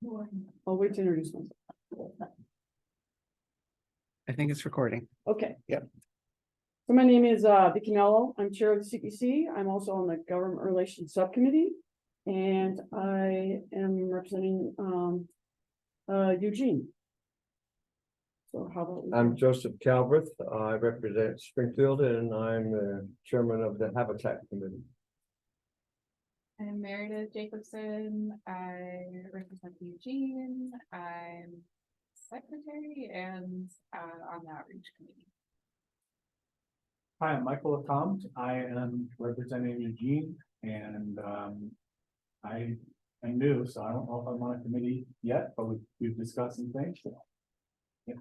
I'll wait to introduce myself. I think it's recording. Okay. Yep. So my name is Vicki Mello. I'm chair of the CPC. I'm also on the Government Relations Subcommittee. And I am representing Eugene. So how about I'm Joseph Calverth. I represent Springfield and I'm chairman of the Habitat Committee. I'm Meredith Jacobson. I represent Eugene. I'm secretary and on the outreach committee. Hi, I'm Michael LeCompte. I am representing Eugene and I am new, so I don't know if I'm on a committee yet, but we've discussed some things. So, yeah.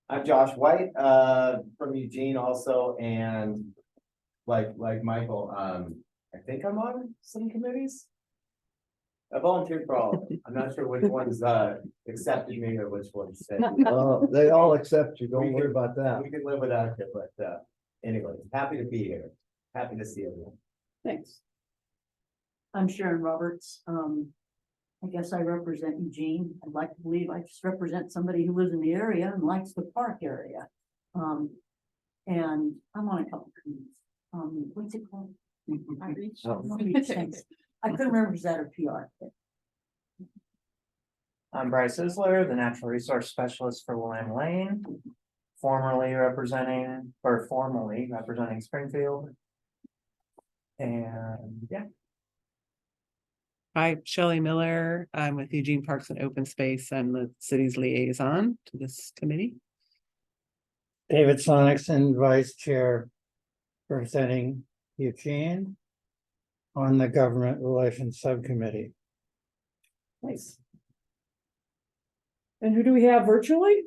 I'm Josh White, from Eugene also, and like Michael, I think I'm on some committees. I volunteered for all of them. I'm not sure which ones accepted me or which ones said. They all accept you. Don't worry about that. We can live without it, but anyway, happy to be here. Happy to see everyone. Thanks. I'm Sharon Roberts. I guess I represent Eugene. I'd like to believe I just represent somebody who lives in the area and likes the park area. And I'm on a couple committees. What's it called? Outreach. Thanks. I couldn't remember, is that a PR? I'm Bryce Isler, the Natural Resource Specialist for Willamette Lane, formally representing Springfield. And yeah. Hi, Shelley Miller. I'm with Eugene Parks and Open Space and the city's liaison to this committee. David Sonicson, Vice Chair, representing Eugene on the Government Relations Subcommittee. Nice. And who do we have virtually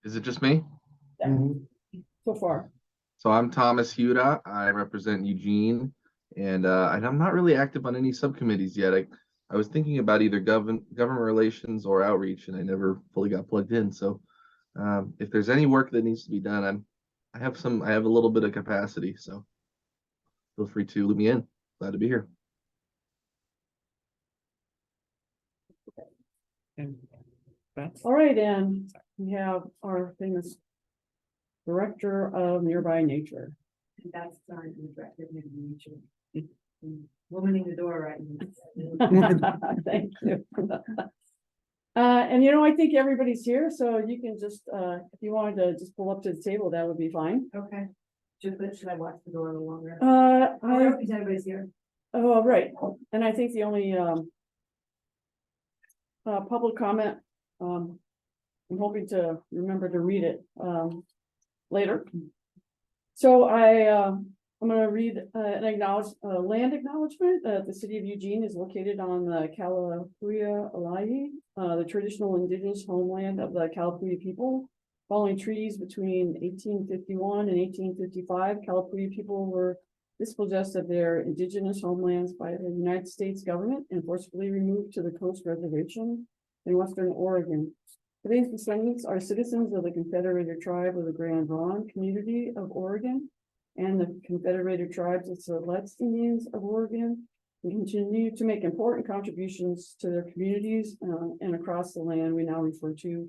Is it just me? so far? So I'm Thomas Huda. I represent Eugene, and I'm not really active on any subcommittees yet. I was thinking about either government relations or outreach, and I never fully got plugged in. So if there's any work that needs to be done, I have a little bit of capacity. So feel free to let me in. Glad to be here. And Beth? All right, and we have our famous director of nearby nature. And that's our director of nature. Opening the door right. Thank you. And I think everybody's here, so you can just, if you wanted to just pull up to the table, that would be fine. Okay. Should I watch the door a little longer? Because everybody's here. Oh, right, and I think the only public comment, I'm hoping to remember to read it later. So I'm going to read an land acknowledgement. The city of Eugene is located on the Kalapuya Alayi, the traditional indigenous homeland of the Kalapuya people. Following treaties between 1851 and 1855, Kalapuya people were dispossessed of their indigenous homelands by the United States government and forcibly removed to the Coast Reservation in Western Oregon. Today's descendants are citizens of the Confederated Tribe of the Grand Ronde Community of Oregon and the Confederated Tribes of Siletz Indians of Oregon, and continue to make important contributions to their communities and across the land we now refer to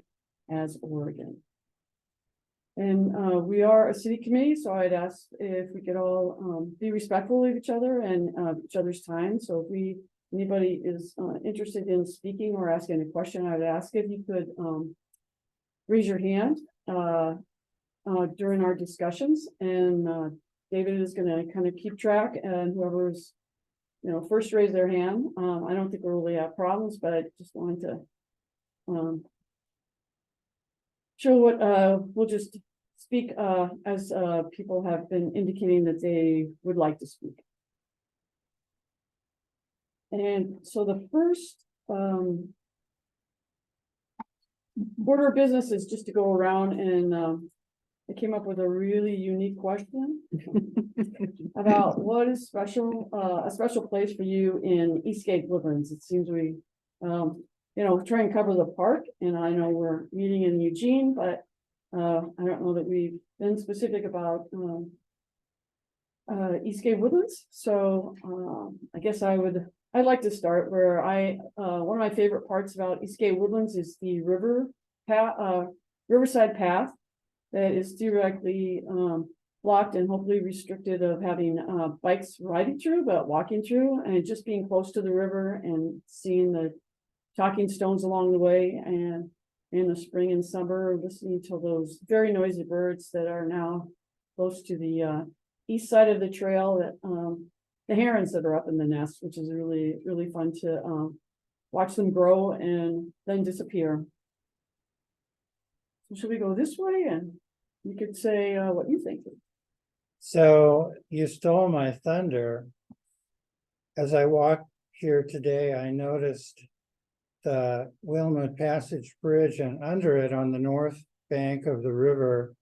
as Oregon. And we are a city committee, so I'd ask if we could all be respectful of each other and each other's time. So if anybody is interested in speaking or asking a question, I would ask if you could raise your hand during our discussions. And David is going to kind of keep track, and whoever's first raise their hand. I don't think we'll really have problems, but I just wanted to show what we'll just speak as people have been indicating that they would like to speak. And so the first order of business is just to go around and I came up with a really unique question about what is a special place for you in Eastgate Woodlands. It seems we try and cover the park, and I know we're meeting in Eugene, but I don't know that we've been specific about Eastgate Woodlands. So I guess I would I'd like to start where one of my favorite parts about Eastgate Woodlands is the Riverside Path that is directly, blocked and hopefully restricted of having, bikes riding through, but walking through, and just being close to the river and seeing the talking stones along the way, and in the spring and summer, listening to those very noisy birds that are now close to the, east side of the trail, that, the herons that are up in the nest, which is really, really fun to, watch them grow and then disappear. So should we go this way? And you could say, what you think. So you stole my thunder. As I walked here today, I noticed the Whilamut Passage Bridge, and under it on the north bank of the river,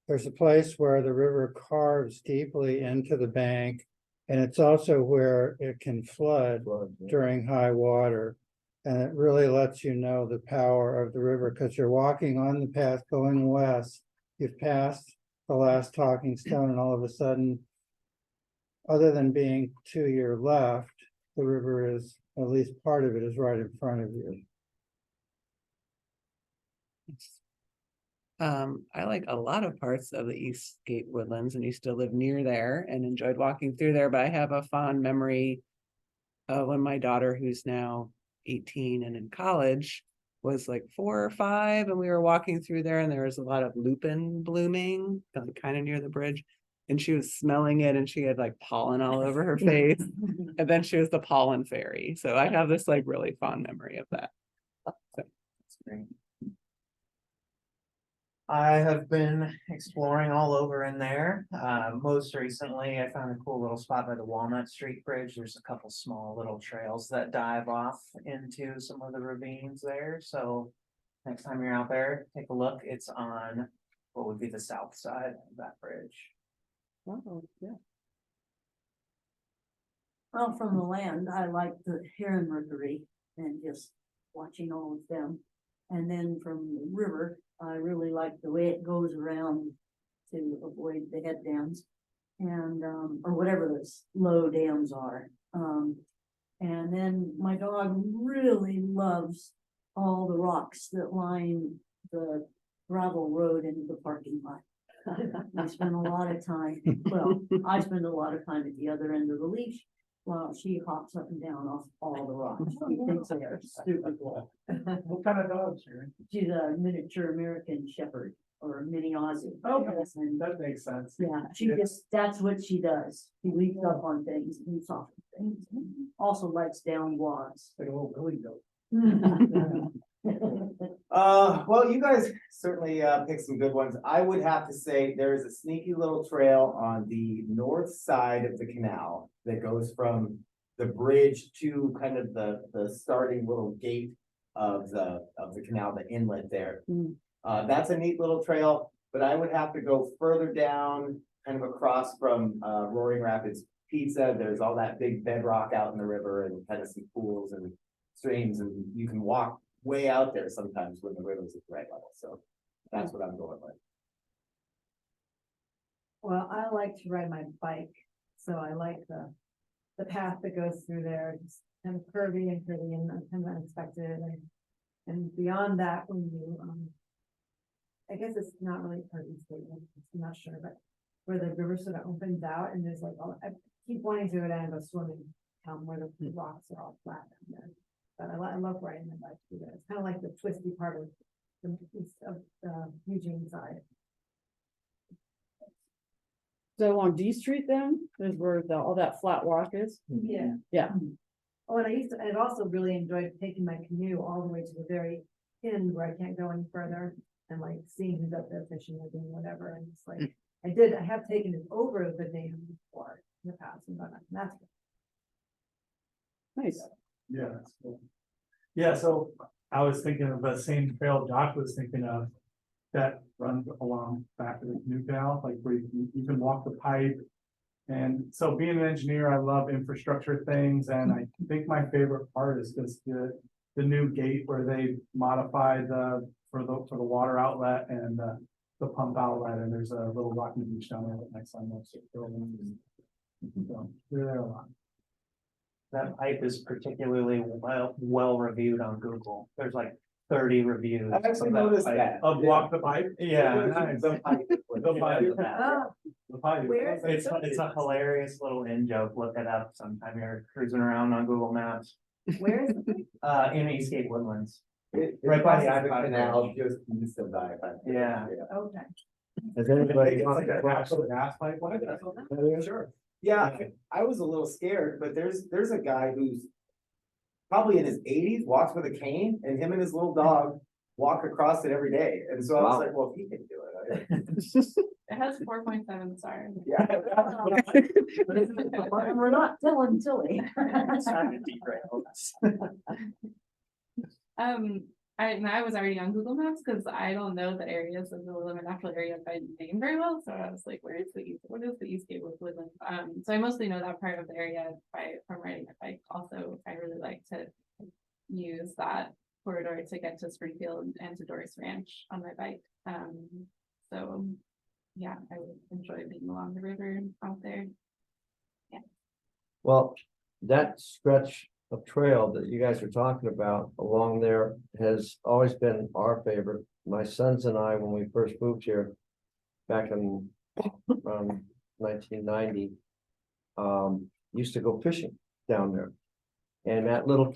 there's a place where the river carves deeply into the bank. And it's also where it can flood during high water. And it really lets you know the power of the river, because you're walking on the path going west. You've passed the last talking stone, and all of a sudden, other than being to your left, the river is, at least part of it is right in front of you. I like a lot of parts of the Eastgate Woodlands and used to live near there and enjoyed walking through there, but I have a fond memory of when my daughter, who's now 18 and in college, was like 4 or 5, and we were walking through there, and there was a lot of lupin blooming kind of near the bridge, and she was smelling it, and she had like pollen all over her face, and then she was the pollen fairy. So I have this like really fond memory of that. That's great. I have been exploring all over in there. Most recently, I found a cool little spot by the Walnut Street Bridge. There's a couple small little trails that dive off into some of the ravines there. So next time you're out there, take a look. It's on what would be the south side of that bridge. Oh, yeah. Well, from the land, I like the heron rookery and just watching all of them. And then from the river, I really like the way it goes around to avoid the head dams and, or whatever those low dams are. And then my dog really loves all the rocks that line the gravel road into the parking lot. We spend a lot of time, well, I spend a lot of time at the other end of the leash while she hops up and down off all the rocks. She thinks they are stupid. What kind of dogs, Sharon? She's a miniature American Shepherd or a mini Aussie. Okay, And that makes sense. yeah, she just, that's what she does. She leaps up on things, leaps off of things. Also likes down walks. Like a little Billy goat. Well, you guys certainly picked some good ones. I would have to say there is a sneaky little trail on the north side of the canal that goes from the bridge to kind of the starting little gate of the canal, the inlet there. That's a neat little trail, but I would have to go further down, kind of across from Roaring Rapids Pizza. There's all that big bedrock out in the river and kind of some pools and streams, and you can walk way out there sometimes when the river's at the right level. So that's what I'm going with. Well, I like to ride my bike, so I like the path that goes through there. It's kind of curvy and kind of unexpected, and beyond that, when you I guess it's not really a curvy statement, I'm not sure, but where the river sort of opens out and there's like, I keep wanting to go down and go swimming down where the rocks are all flat down there. But I love riding my bike through there. It's kind of like the twisty part of the east of the Eugene side. So along D Street then is where all that flat rock is. Yeah. Yeah. Oh, and I'd also really enjoyed taking my canoe all the way to the very end where I can't go any further and like seeing who's up there fishing or doing whatever. And it's like, I have taken it over the dam before in the past, and that's Nice. Yeah, that's cool. Yeah, so I was thinking of the same trail Josh was thinking of that runs along back of the canoe canal, like where you can walk the pipe. And so being an engineer, I love infrastructure things, and I think my favorite part is just the new gate where they modify for the water outlet and the pump outlet, and there's a little rocky beach down there that next time. So they're there a lot. that pipe is particularly well reviewed on Google. There's like 30 reviews. I've actually of noticed pipe. that. Of walk the pipe. Yeah, nice. The pipe. The pipe. Oh, The pipe. where is it? It's a hilarious little in joke. Look it up sometime you're cruising around on Google Maps. Where is it? In Eastgate Woodlands. Right by the I-5 canal, just east of the I-5. Yeah. Okay. Has anybody? It's like an actual gas pipe. What? Sure. Yeah, I was a little scared, but there's a guy who's probably in his 80s, walks with a cane, and him and his little dog walk across it every day. And so I was like, well, if he can do it. It has 4.7 stars. Yeah. We're not telling silly. I was already on Google Maps because I don't know the areas of the Willamette Natural Area by name very well. So I was like, what is the Eastgate Woodland? So I mostly know that part of the area from riding a bike. Also, I really like to use that corridor to get to Springfield and to Doris Ranch on my bike. So yeah, I would enjoy being along the river out there. Well, that stretch of trail that you guys are talking about along there has always been our favorite. My sons and I, when we first moved here back in 1990, used to go fishing down there. And that little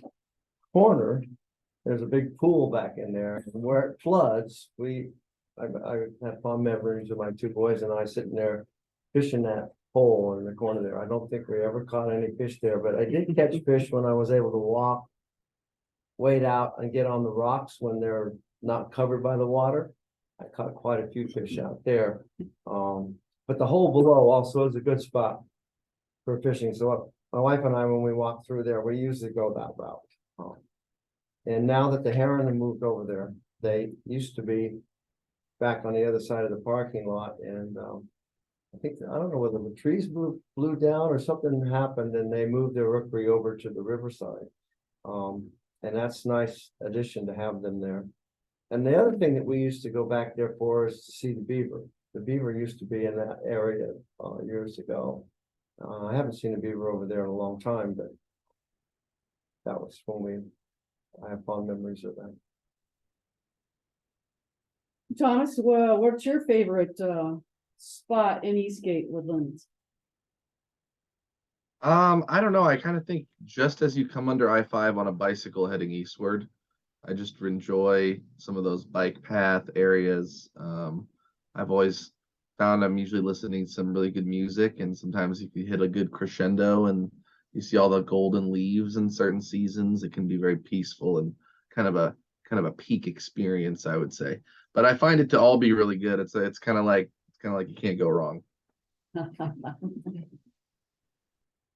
corner, there's a big pool back in there, and where it floods, I have fond memories of my two boys and I sitting there fishing that hole in the corner there. I don't think we ever caught any fish there, but I did catch fish when I was able to walk, wade out and get on the rocks when they're not covered by the water. I caught quite a few fish out there. But the hole below also is a good spot for fishing. So my wife and I, when we walk through there, we usually go that route. And now that the heron have moved over there, they used to be back on the other side of the parking lot, and I don't know whether the trees blew down or something happened and they moved their rookery over to the riverside. And that's a nice addition to have them there. And the other thing that we used to go back there for is to see the beaver. The beaver used to be in that area years ago. I haven't seen a beaver over there in a long time, but that was when I have fond memories of that. Thomas, what's your favorite spot in Eastgate Woodlands? I don't know. I kind of think just as you come under I-5 on a bicycle heading eastward, I just enjoy some of those bike path areas. I've always found I'm usually listening to some really good music, and sometimes if you hit a good crescendo and you see all the golden leaves in certain seasons, it can be very peaceful and kind of a peak experience, I would say. But I find it to all be really good. It's kind of like you can't go wrong.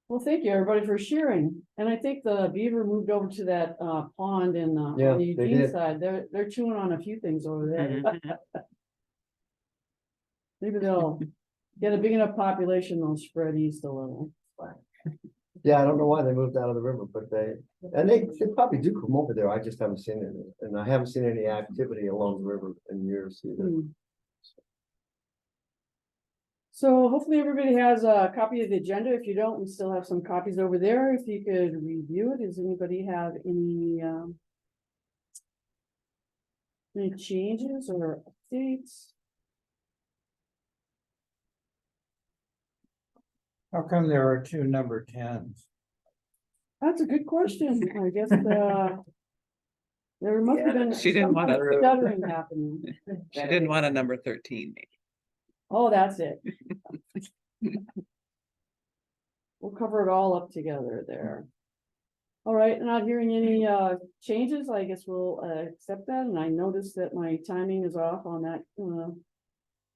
Well, thank you, everybody, for sharing. And I think the beaver moved over to that pond in Yeah, on the they Eugene did. side. They're chewing on a few things over there. Maybe they'll get a big enough population, they'll spread east a little. Yeah, I don't know why they moved out of the river, but they probably do come over there. I just haven't seen it. And I haven't seen any activity along the river in years either. So hopefully everybody has a copy of the agenda. If you don't, we still have some copies over there. If you could review it. Does anybody have any changes or updates? How come there are two number 10s? That's a good question. I guess there must have been She didn't some want kind to- of stuttering happening. She didn't want a number 13, maybe. Oh, that's it. We'll cover it all up together there. All right, not hearing any changes, I guess we'll accept that. And I noticed that my timing is off on that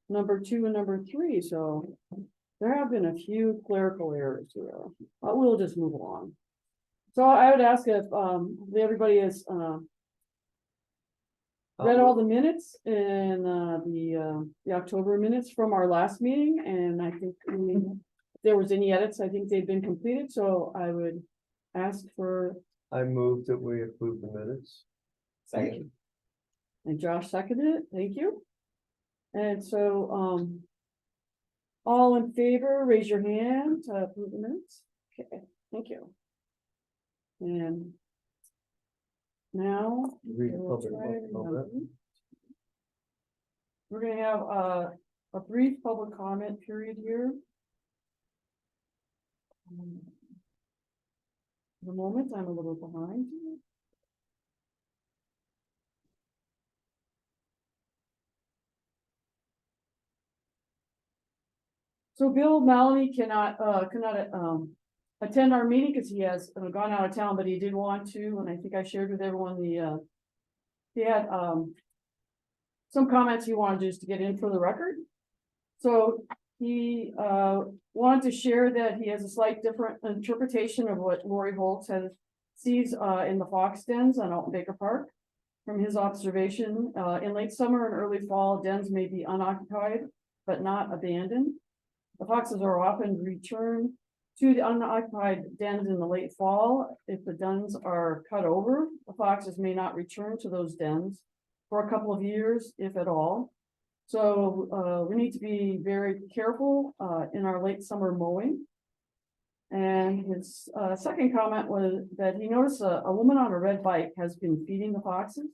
number 2 and number 3, so there have been a few clerical errors here, but we'll just move along. So I would ask if everybody has read all the minutes and the October minutes from our last meeting, and I think if there was any edits, I think they've been completed, so I would ask for. I moved that we approve the minutes. Second. And Josh seconded it, thank you. And so, all in favor, raise your hand to approve the minutes. Okay, thank you. And now. Read the we'll public try to comment. remember. We're gonna have a brief public comment period here. The moment, I'm a little behind. So Bill Maloney cannot attend our meeting because he has gone out of town, but he did want to, and I think I shared with everyone he had some comments he wanted just to get in for the record. So he wanted to share that he has a slight different interpretation of what Lori Holtz sees in the fox dens on Alton Baker Park. From his observation, in late summer and early fall, dens may be unoccupied, but not abandoned. The foxes are often returned to the unoccupied dens in the late fall. If the dens are cut over, the foxes may not return to those dens for a couple of years, if at all. So we need to be very careful in our late summer mowing. And his second comment was that he noticed a woman on a red bike has been feeding the foxes.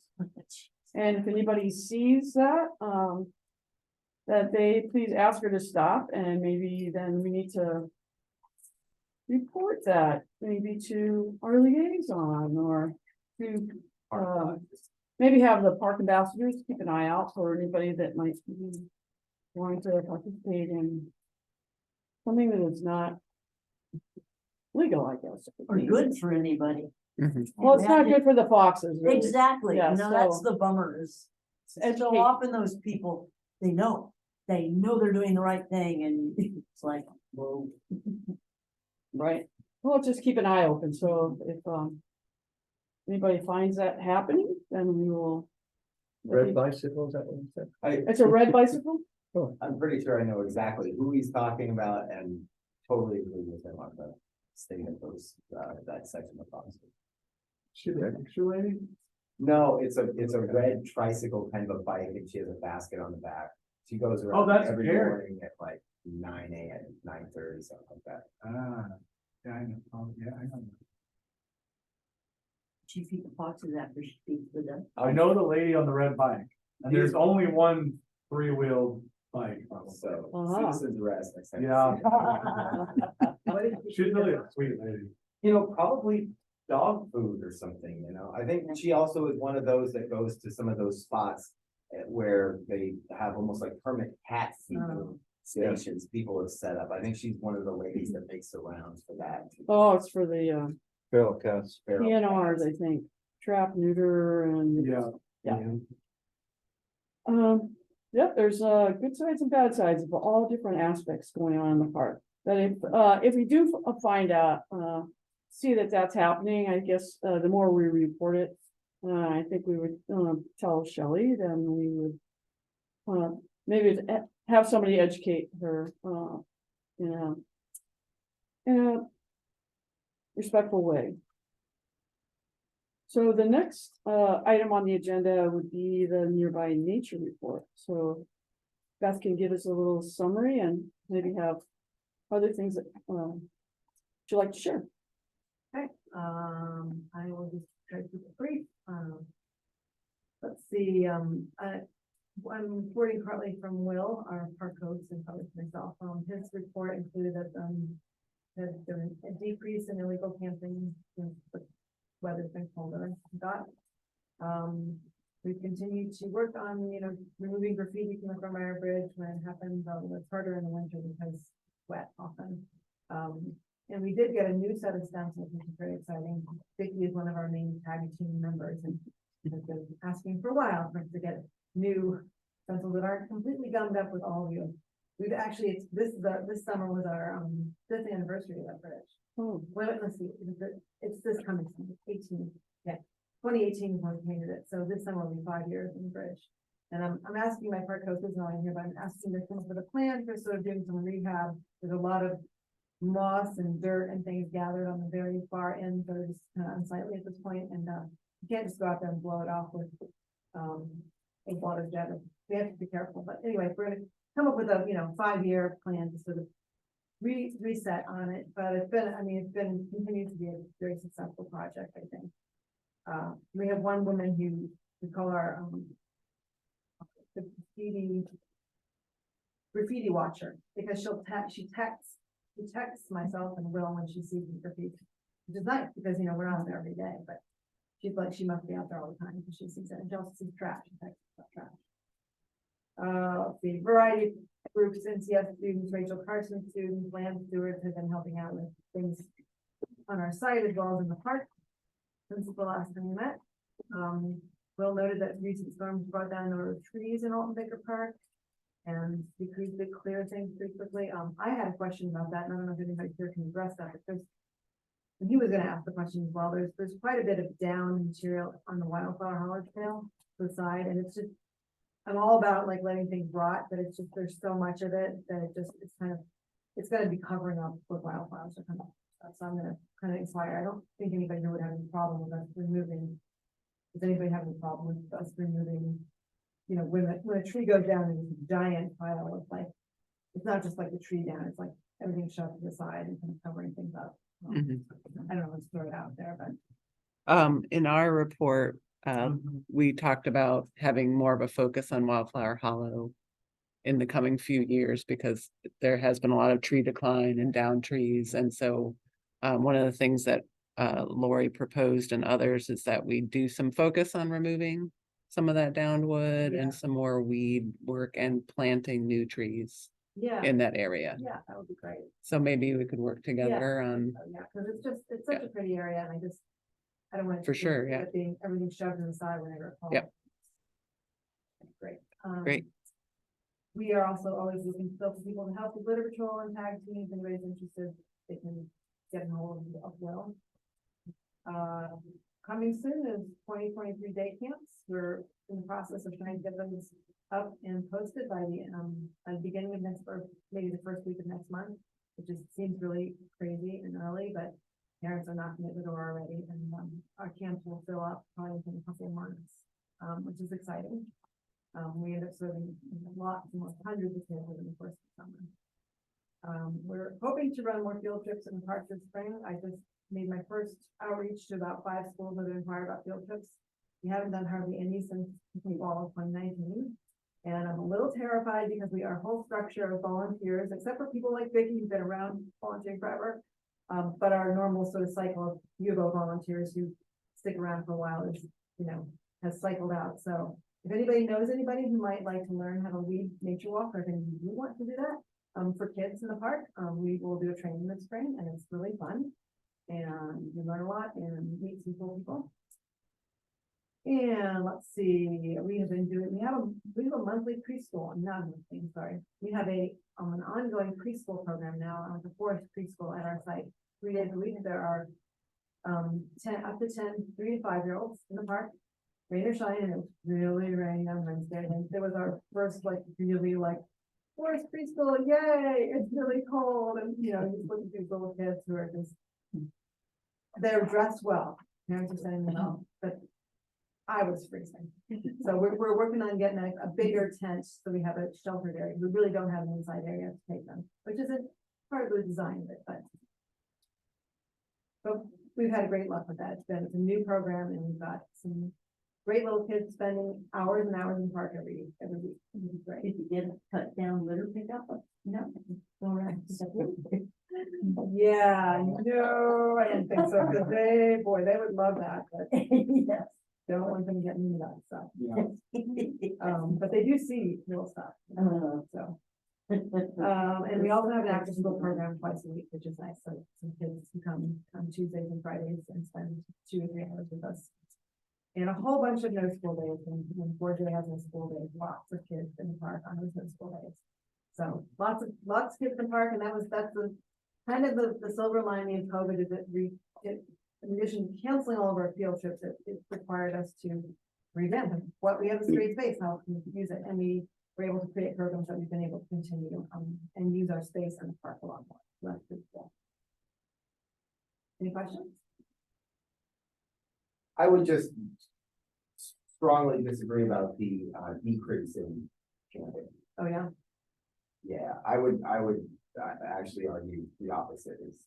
And if anybody sees that, that they please ask her to stop, and maybe then we need to report that maybe to our liaison or to maybe have the park ambassadors keep an eye out for anybody that might be wanting to participate in something that is not legal, I guess. Or good for anybody. Well, it's not good for the foxes, really. Exactly, Yeah, you know, that's so- the bummer is. So Educate- often those people, they know they're doing the right thing and it's like, whoa. Right, well, just keep an eye open, so if anybody finds that happening, then we will. Red bicycle, is that what you said? It's a red bicycle? I'm pretty sure I know exactly who he's talking about and totally agree with him on the state of those, that section of Fox. Should I picture lady? No, it's a red tricycle kind of a bike and she has a basket on the back. She goes Oh, around that's every Gary. morning at like 9 AM, 9:30, something like that. Ah, yeah, I know, yeah, I know. She feed the foxes after she feeds the them. I know the lady on the red bike, and there's only one three-wheeled bike. probably. So Uh-huh. citizens arrest next time. you Yeah. see it. She's really a sweet lady. You know, probably dog food or something, you know, I think she also is one of those that goes to some of those spots. Where they have almost like permanent cat feeding Oh. stations people have set up. I think she's one of the ladies that makes the rounds for that. Oh, it's for the Feral cats. Feral PNRs, cats. I think, trap, neuter, and. Yeah. Yeah. Yep, there's good sides and bad sides of all different aspects going on in the park. But if we do find out, see that that's happening, I guess, the more we report it, I think we would tell Shelley, then we would maybe have somebody educate her, in a respectful way. So the next item on the agenda would be the nearby nature report. So Beth can give us a little summary and maybe have other things that would you like to share? Okay, I will just try to keep it brief. Let's see, I'm reporting partly from Will, our park host, and probably myself. His report included that there's been a decrease in illegal camping since the weather's been colder. We've continued to work on, removing graffiti from the Cormier Bridge when it happens. It's harder in the winter because it's wet often. And we did get a new set of stencils, which is very exciting. Vicky is one of our main tag team members and has been asking for a while for us to get new stencils that aren't completely gummed up with all of you. We've actually, this summer was our 5th anniversary of that bridge. Oh, Well, let's see, it's this coming, 18, yeah, 2018 when we painted it, so this summer will be 5 years in the bridge. And I'm asking my park host, is not in here, but I'm asking them to come up with a plan for sort of doing some rehab. There's a lot of moss and dirt and things gathered on the very far end, that are just kind of unsightly at this point, and you can't just go out there and blow it off with a water jet. We have to be careful, but anyway, we're gonna come up with a 5-year plan to sort of reset on it, but it's been, I mean, it's been, continues to be a very successful project, I think. We have one woman who, we call our, the graffiti watcher, because she texts myself and Will when she sees the graffiti, which is nice, because, you know, we're not there every day, but she's like, she must be out there all the time, because she sees it, and she also sees trash, and texts about trash. The variety of groups, NCS students, Rachel Carson students, land stewards have been helping out with things on our site as well as in the park since the last time we met. Will noted that recent storms brought down a number of trees in Alton Baker Park and decreased the clear things pretty quickly. I had a question about that, and I don't know if anybody here can address that, because and he was gonna ask the question as well. There's quite a bit of down material on the Wildflower Hollow Trail to the side, and it's just, I'm all about like letting things rot, but it's just, there's so much of it that it just, it's kind of, it's gonna be covering up with wildflowers or something. So I'm gonna kind of inspire. I don't think anybody would have any problem with us removing. Does anybody have any problem with us removing? You know, when a tree goes down and it's a giant pile of like, it's not just like the tree down, it's like everything shoved to the side and kind of covering things up. I don't know, let's throw it out there, but. In our report, we talked about having more of a focus on Wildflower Hollow in the coming few years, because there has been a lot of tree decline and down trees. And so one of the things that Lori proposed and others is that we do some focus on removing some of that downed wood and some more weed work and planting new trees Yeah. in that area. Yeah, that would be great. So maybe we could work together on, Yeah, because it's such a pretty area, and I don't want it For to sure, end up being everything shoved in the side when I recall. Yep. Great. Great. We are also always looking still for people to help with litter patrol and tag teams. If anybody's interested, they can get a hold of Will. Coming soon is 2023 day camps. We're in the process of trying to get those up and posted by the beginning of next, or maybe the first week of next month, which just seems really crazy and early, but parents are knocking at the door already, and our camps will fill up probably within a couple of months, which is exciting. We end up serving lots and lots, hundreds of kids in the course of summer. We're hoping to run more field trips in the park this spring. I just made my first outreach to about 5 schools that have inquired about field trips. We haven't done hardly any since the fall of 2019. And I'm a little terrified because our whole structure of volunteers, except for people like Vicky who've been around volunteering forever, but our normal sort of cycle of U of O volunteers who stick around for a while is, you know, has cycled out. So if anybody knows anybody who might like to learn how to lead nature walk, or if you want to do that for kids in the park, we will do a training this spring, and it's really fun. And you learn a lot and meet some cool people. And let's see, we have a monthly preschool, we have an ongoing preschool program now, the 4th preschool at our site. 3 days a week, there are 10 up to 10 3 to 5 year olds in the park, rain or shine, and it was really raining on Wednesday, and it was our first like really like 4th preschool, yay, it's really cold, and you know, just look at these little kids who are just, they're dressed well, parents are saying no, but I was freezing. So we're working on getting a bigger tent, so we have a sheltered area. We really don't have an inside area to take them, which isn't part of the design of it, but we've had great luck with that. It's a new program, and we've got some great little kids spending hours and hours in the park every week. It's great. Did you get a cut down litter pickup? No. All right. Yeah, no, I didn't think so, because they would love that, but Yes. don't want them getting into that stuff. But they do see real stuff, so. And we also have an after school program twice a week, which is nice, so some kids can come on Tuesdays and Fridays and spend 2 or 3 hours with us. And a whole bunch of no school days, and when 4J has no school days, lots of kids in the park on those no school days. So lots of kids in the park, and that's the kind of the silver lining of COVID is that in addition to canceling all of our field trips, it required us to revamp what we have a great space, how we can use it, and we were able to create programs that we've been able to continue and use our space in the park a lot more. So that's pretty cool. Any questions? I would just strongly disagree about the decrease in camping. Oh, yeah. Yeah, I would I actually argue the opposite is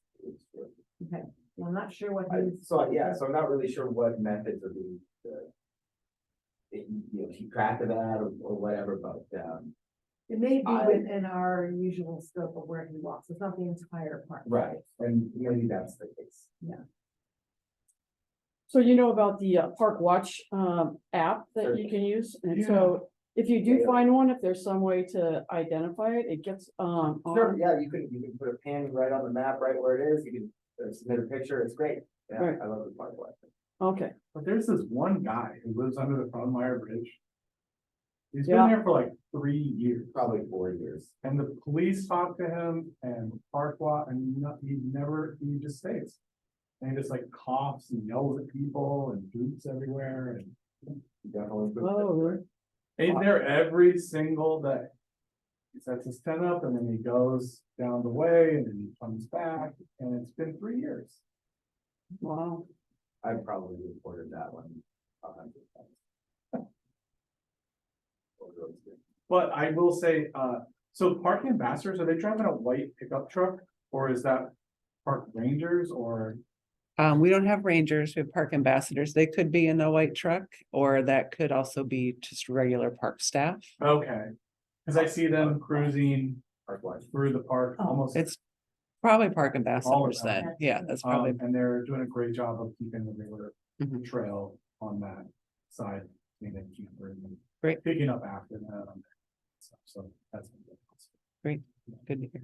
true. Okay, well, I'm not sure what he's. So, yeah, so I'm not really sure what methods are being, keep track of that or whatever, but, It may be I- within our usual scope of where he walks. It's not the entire park. right, and maybe that's the case. So you know about the Park Watch app that Sure. you can use, and Yeah. so if you do Yeah. find one, if there's some way to identify it, it gets Sure, on. yeah, you can put a pin right on the map, right where it is, you can submit a picture, it's great. Yeah, Right. I love the park watch. Okay, But there's this one guy who lives under the Frommeyer Bridge. He's Yeah. been there for like 3 years, Probably 4 years. and the police talk to him and park lot, and he just stays. And he just like coughs and yells at people and poops everywhere, and Definitely. oh, really? he's there every single day. He sets his tent up and then he goes down the way and then he comes back, and it's been 3 years. Wow. I probably reported that one 100 times. But I will say, so park ambassadors, are they driving a white pickup truck, or is that park rangers, or? We don't have rangers, we have park ambassadors. They could be in a white truck, or that could also be just regular park staff. Okay, cause I see them cruising Park watch. through the park almost. It's probably park ambassadors them. then. Yeah, that's probably. And they're doing a great job of keeping the river Mhm. trail on that side, and then Great. picking up after that. So that's. Great, good to hear.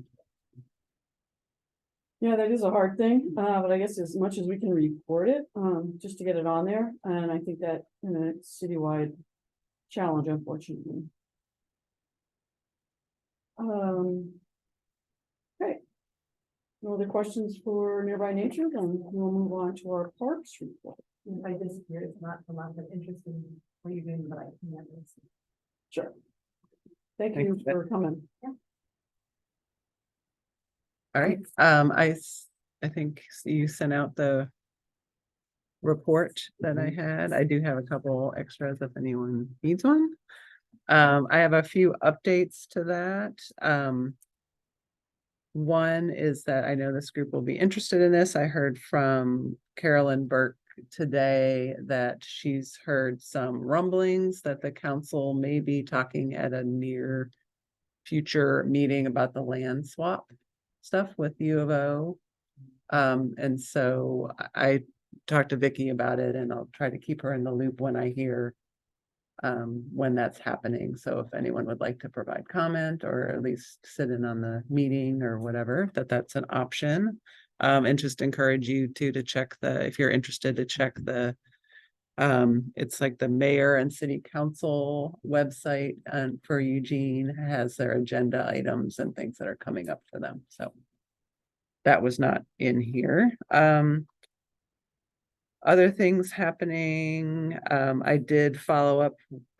Yeah, that is a hard thing, but I guess as much as we can report it, just to get it on there, and I think that, it's citywide challenge, unfortunately. Okay. No other questions for nearby nature, then we'll move on to our parks report. If I disappear, it's not for lack of interest in what you're doing, but I can't listen. Sure. Thank you Thanks. for coming. All right, I think you sent out the report that I had. I do have a couple extras if anyone needs one. I have a few updates to that. One is that I know this group will be interested in this. I heard from Carolyn Burke today that she's heard some rumblings that the council may be talking at a near future meeting about the land swap stuff with U of O. And so I talked to Vicky about it, and I'll try to keep her in the loop when I hear when that's happening. So if anyone would like to provide comment or at least sit in on the meeting or whatever, that's an option. And just encourage you to check if you're interested, to check it's like the mayor and city council website, and for Eugene has their agenda items and things that are coming up for them. So that was not in here. Other things happening, I did follow up,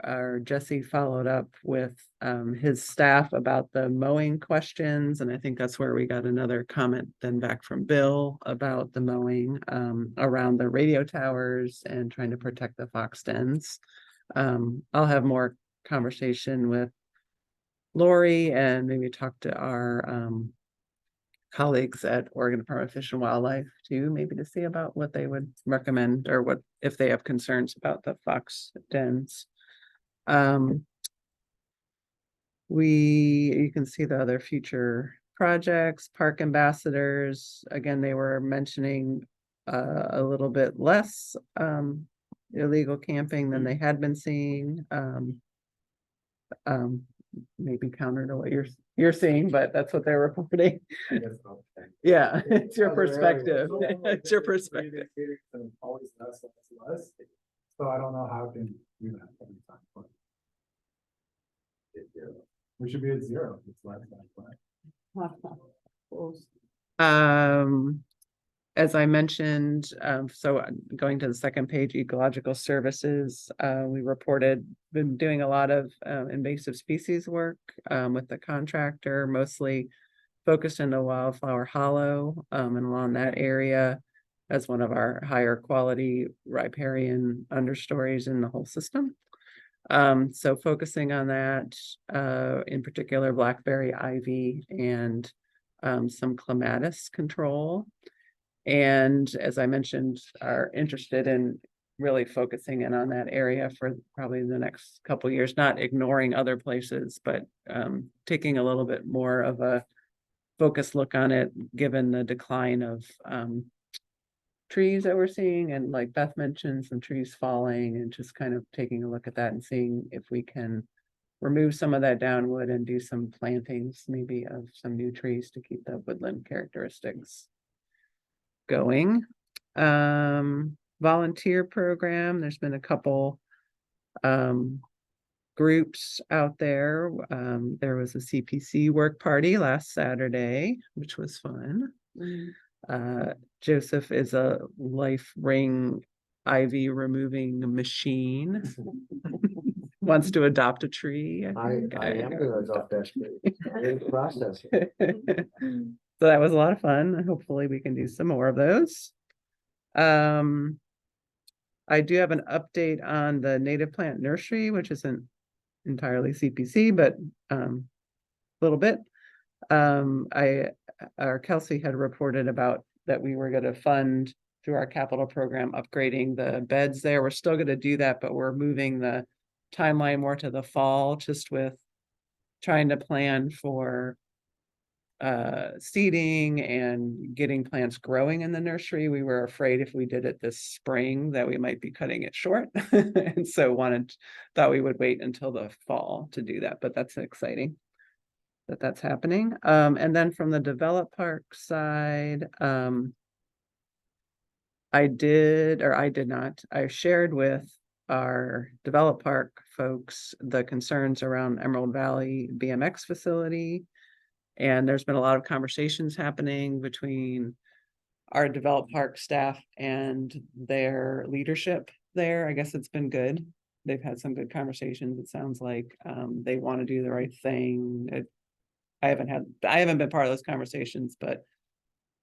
or Jesse followed up with his staff about the mowing questions, and I think that's where we got another comment then back from Bill about the mowing around the radio towers and trying to protect the fox dens. I'll have more conversation with Lori and maybe talk to our colleagues at Oregon Department of Fish and Wildlife too, maybe to see about what they would recommend or what, if they have concerns about the fox dens. You can see the other future projects, park ambassadors. Again, they were mentioning a little bit less illegal camping than they had been seeing. Maybe counter to what you're seeing, but that's what they're reporting. Yeah, it's your perspective. It's your perspective. Always less. So I don't know how it can do that every time. But we should be at 0. It's less than. As I mentioned, so going to the second page, ecological services, we reported, been doing a lot of invasive species work with the contractor, mostly focused into Wildflower Hollow and along that area as one of our higher quality riparian understories in the whole system. So focusing on that, in particular, blackberry ivy and some clematis control. And as I mentioned, are interested in really focusing in on that area for probably the next couple of years, not ignoring other places, but taking a little bit more of a focused look on it, given the decline of trees that we're seeing. And like Beth mentioned, some trees falling, and just kind of taking a look at that and seeing if we can remove some of that downwood and do some plantings, maybe of some new trees to keep the woodland characteristics going. Volunteer program, there's been a couple groups out there. There was a CPC work party last Saturday, which was fun. Joseph is a life ring ivy removing machine. Wants to adopt a tree. I am gonna adopt that tree. In the process. So that was a lot of fun. Hopefully we can do some more of those. I do have an update on the native plant nursery, which isn't entirely CPC, but a little bit. Our Kelsey had reported about that we were going to fund through our capital program upgrading the beds there. We're still going to do that, but we're moving the timeline more to the fall, just with trying to plan for seeding and getting plants growing in the nursery. We were afraid if we did it this spring that we might be cutting it short. And so thought we would wait until the fall to do that, but that's exciting that that's happening. And then from the develop park side, I did not, I shared with our develop park folks the concerns around Emerald Valley BMX facility. And there's been a lot of conversations happening between our develop park staff and their leadership there. I guess it's been good. They've had some good conversations. It sounds like they want to do the right thing. I haven't been part of those conversations, but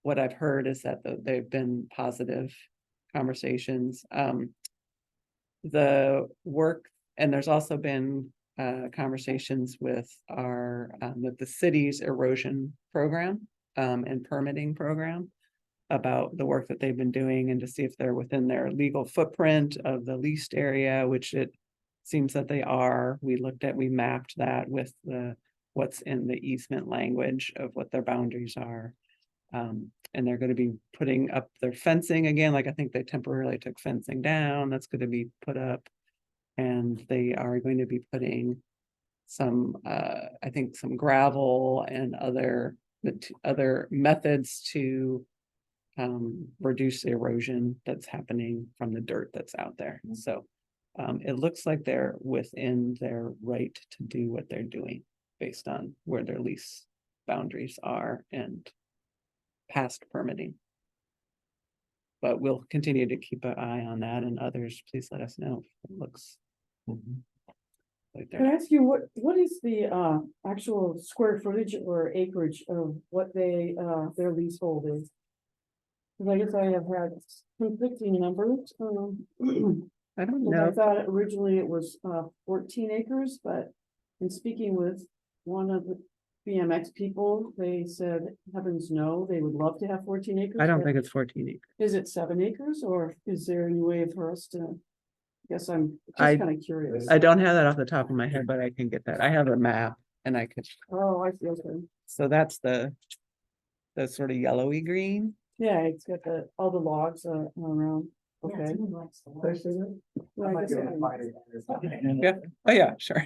what I've heard is that they've been positive conversations. The work, and there's also been conversations with the city's erosion program and permitting program about the work that they've been doing, and to see if they're within their legal footprint of the leased area, which it seems that they are. We mapped that with what's in the easement language of what their boundaries are. And they're going to be putting up their fencing again. Like I think they temporarily took fencing down. That's going to be put up. And they are going to be putting some, I think some gravel and other methods to reduce the erosion that's happening from the dirt that's out there. So it looks like they're within their right to do what they're doing based on where their lease boundaries are and past permitting. But we'll continue to keep an eye on that, and others, please let us know if it looks like Can I ask you, what is the actual square footage or acreage of what their leasehold is? Because I guess I have had conflicting numbers. I don't I know. thought originally it was 14 acres, but in speaking with one of the BMX people, they said, heavens no, they would love to have 14 acres. I don't but think it's 14 acres. Is it 7 acres, or is there any way for us to? Guess I'm I- just kind of curious. I don't have that off the top of my head, but I can get that. I have a map and I could, Oh, I see, okay. so that's the sort of yellowy green. Yeah, it's got all the logs around. Yeah, Okay. someone likes the Did I say that? Well, I guess I- Yeah. Oh, yeah, sure.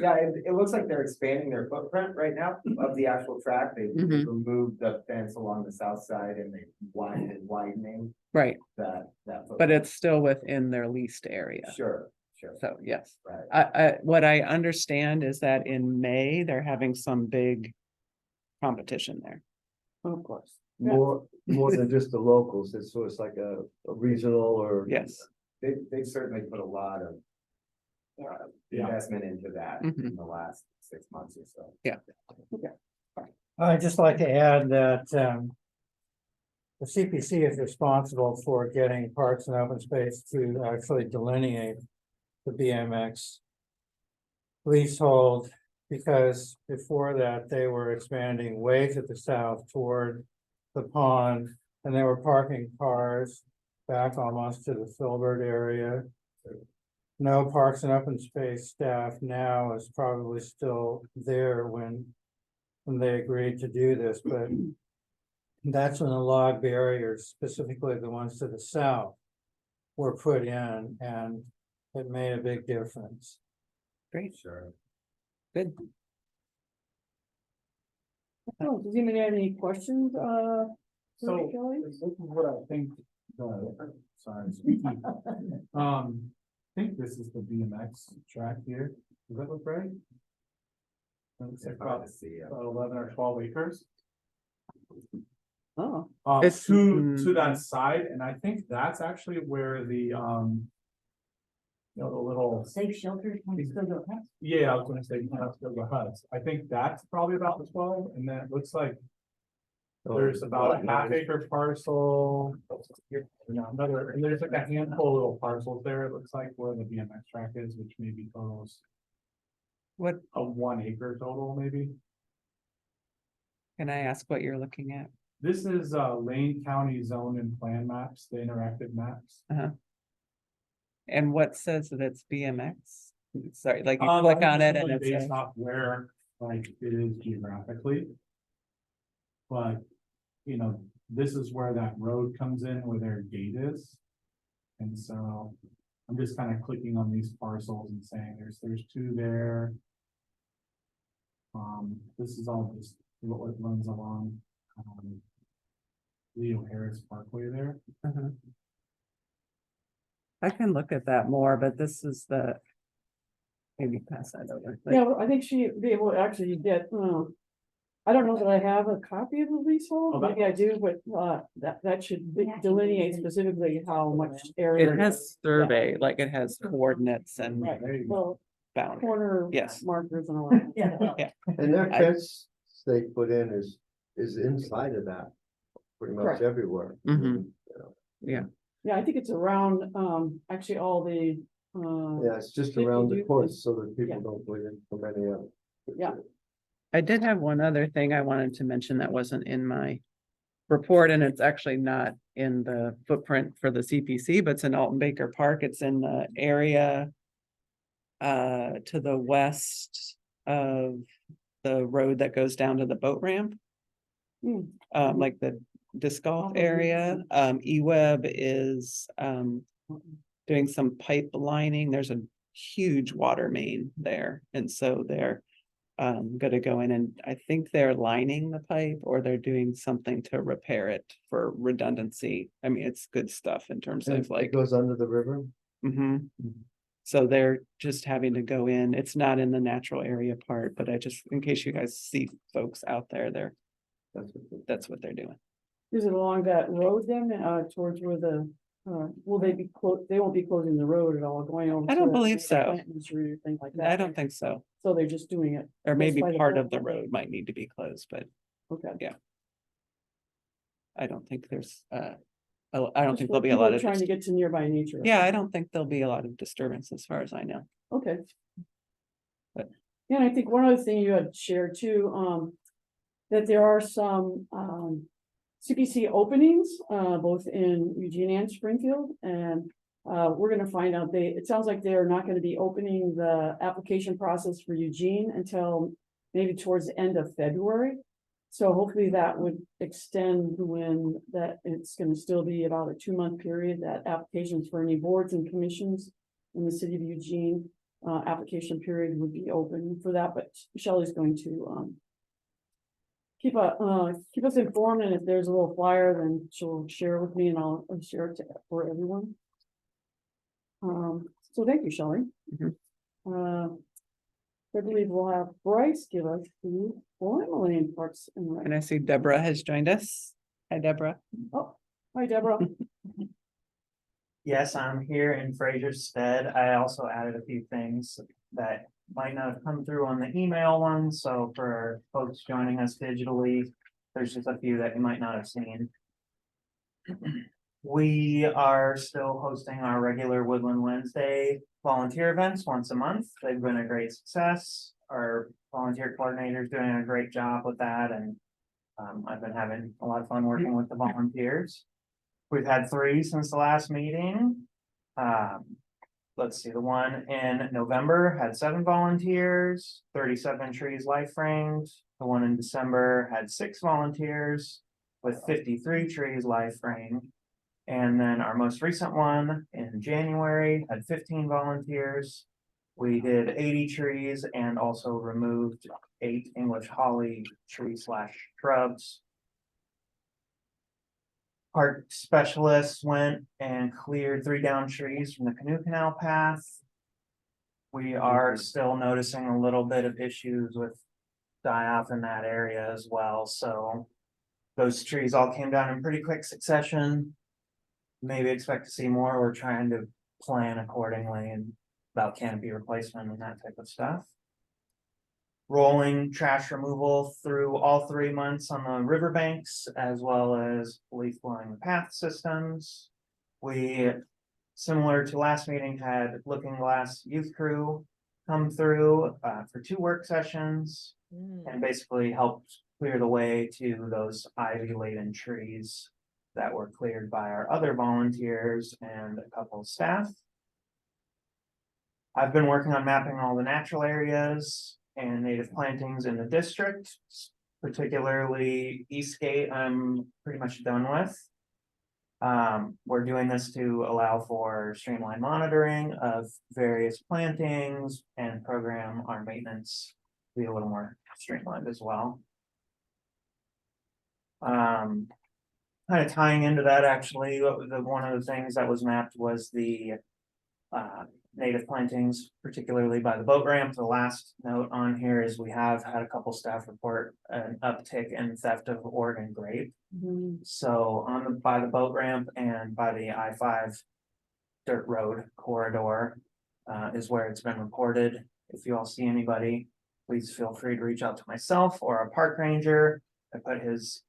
Yeah, it looks like they're expanding their footprint right now of the actual track. They've removed the fence along the south side and they widening Right, that. but footprint. it's still within their leased area. Sure. So, yes. Right. What I understand is that in May, they're having some big competition there. Of course. More than just the locals, it's like a regional or. Yes. They've certainly put a lot of investment into that in the last 6 months or so. Yeah. I'd just like to add that the CPC is responsible for getting parks and open space to actually delineate the BMX leasehold Because before that, they were expanding way to the south toward the pond, and they were parking cars back almost to the Filbert area. No Parks and Open Space staff now is probably still there when they agreed to do this, but that's when the log barriers, specifically the ones to the south, were put in, and it made a big difference. Great, Sure. good. Oh, does anybody have any questions, So, Kelly? this is what I think, sorry. I think this is the BMX track here. Does that look right? It looks like It's hard about to see, yeah. 11 or 12 acres. Oh, It's- To that side, and I think that's actually where the, the little, Safe shelters. yeah, I was gonna say, the huts. I think that's probably about the 12, and then it looks like there's about a half acre parcel. Another, and there's like a handful of little parcels there, it looks like, where the BMX track is, which maybe totals What, a 1 acre total, maybe. can I ask what you're looking at? This is Lane County Zone and Plan Maps, the interactive maps. And what says that it's BMX? Sorry, like you I click think on it's it and really it says, based off where, like, it is geographically. But, you know, this is where that road comes in, where their gate is. And so I'm just kind of clicking on these parcels and saying there's 2 there. This is all just what runs along, Leo Harris Parkway there. uh-huh. I can look at that more, but this is the. Maybe pass that over. but- yeah, well, I think she'd be able to actually get, I don't know that I have a copy of the leasehold, Oh, that- maybe I do, but, that should delineate specifically how much area. It has survey, like it has coordinates and Right, There you go. well, boundaries. corner Yes. markers and all that. Yeah. And their I- fence they put in is inside of that, pretty much Correct. everywhere. Mhm. You know. Yeah, I think it's around, actually all the, Yeah, it's just If you around the do course so that yeah. people don't go in from any other. Yeah. I did have one other thing I wanted to mention that wasn't in my report, and it's actually not in the footprint for the CPC, but it's in Alton Baker Park. It's in the area to the west of the road that goes down to the boat ramp. Hmm. Like the disc golf Oh, area. eWeb is doing some pipe lining. There's a huge water main there, and so they're gonna go in and I think they're lining the pipe or they're doing something to repair it for redundancy. I mean, it's good stuff in terms And of it like. goes under the river. Mhm. So they're just having to go in. It's not in the natural area part, but I just, in case you guys see folks out there, that's what they're doing. Is it along that road then, towards where the, will they be they won't be closing the road at all, going over? I to don't the believe so. plant nursery or thing like that? I don't think so. So they're just doing it, Or maybe by the part boat of the ramp. road might need to be closed, but okay. I don't think there's, I don't Just think for there'll be a people lot of. trying to get to nearby nature. Yeah, I don't think there'll be a lot of disturbance as far as I know. Okay. But- Yeah, and I think one other thing you had shared too, that there are some, CPC openings, both in Eugene and Springfield, and, we're gonna find out, it sounds like they're not gonna be opening the application process for Eugene until maybe towards the end of February. So hopefully that would extend when that, it's gonna still be about a 2-month period, that applications for any boards and commissions in the city of Eugene, application period would be open for that, but Shelley's going to, keep us informed, and if there's a little flyer, then she'll share it with me and I'll share it for everyone. So thank you, Shelley. I believe we'll have Bryce give us the Whilamut Parks and Rec. And I see Deborah has joined us. Hi, Deborah. Oh, hi, Deborah. Yes, I'm here in Fraser's stead. I also added a few things that might not have come through on the email one, so for folks joining us digitally, there's just a few that you might not have seen. We are still hosting our regular Woodland Wednesday volunteer events once a month. They've been a great success. our volunteer coordinator is doing a great job with that, and I've been having a lot of fun working with the volunteers. We've had 3 since the last meeting. Let's see, the one in November had 7 volunteers, 37 trees life framed. The one in December had 6 volunteers with 53 trees life framed. And then our most recent one in January had 15 volunteers. We did 80 trees and also removed 8 English holly tree / shrubs. Park specialists went and cleared 3 down trees from the canoe canal path. We are still noticing a little bit of issues with die-off in that area as well, so those trees all came down in pretty quick succession. Maybe expect to see more. We're trying to plan accordingly and about canopy replacement and that type of stuff. Rolling trash removal through all 3 months on the riverbanks, as well as leaf blowing the path systems. We, similar to last meeting, had Looking Glass youth crew come through for 2 work sessions and basically helped clear the way to those ivy-laden trees that were cleared by our other volunteers and a couple of staff. I've been working on mapping all the natural areas and native plantings in the district, particularly Eastgate, I'm pretty much done with. We're doing this to allow for streamlined monitoring of various plantings and program our maintenance to be a little more streamlined as well. Kind of tying into that, actually, one of the things that was mapped was the native plantings, particularly by the boat ramp. The last note on here is we have had a couple staff report an uptick in theft of Oregon grape. So by the boat ramp and by the I-5 dirt road corridor is where it's been reported. If you all see anybody, please feel free to reach out to myself or a park ranger. I put his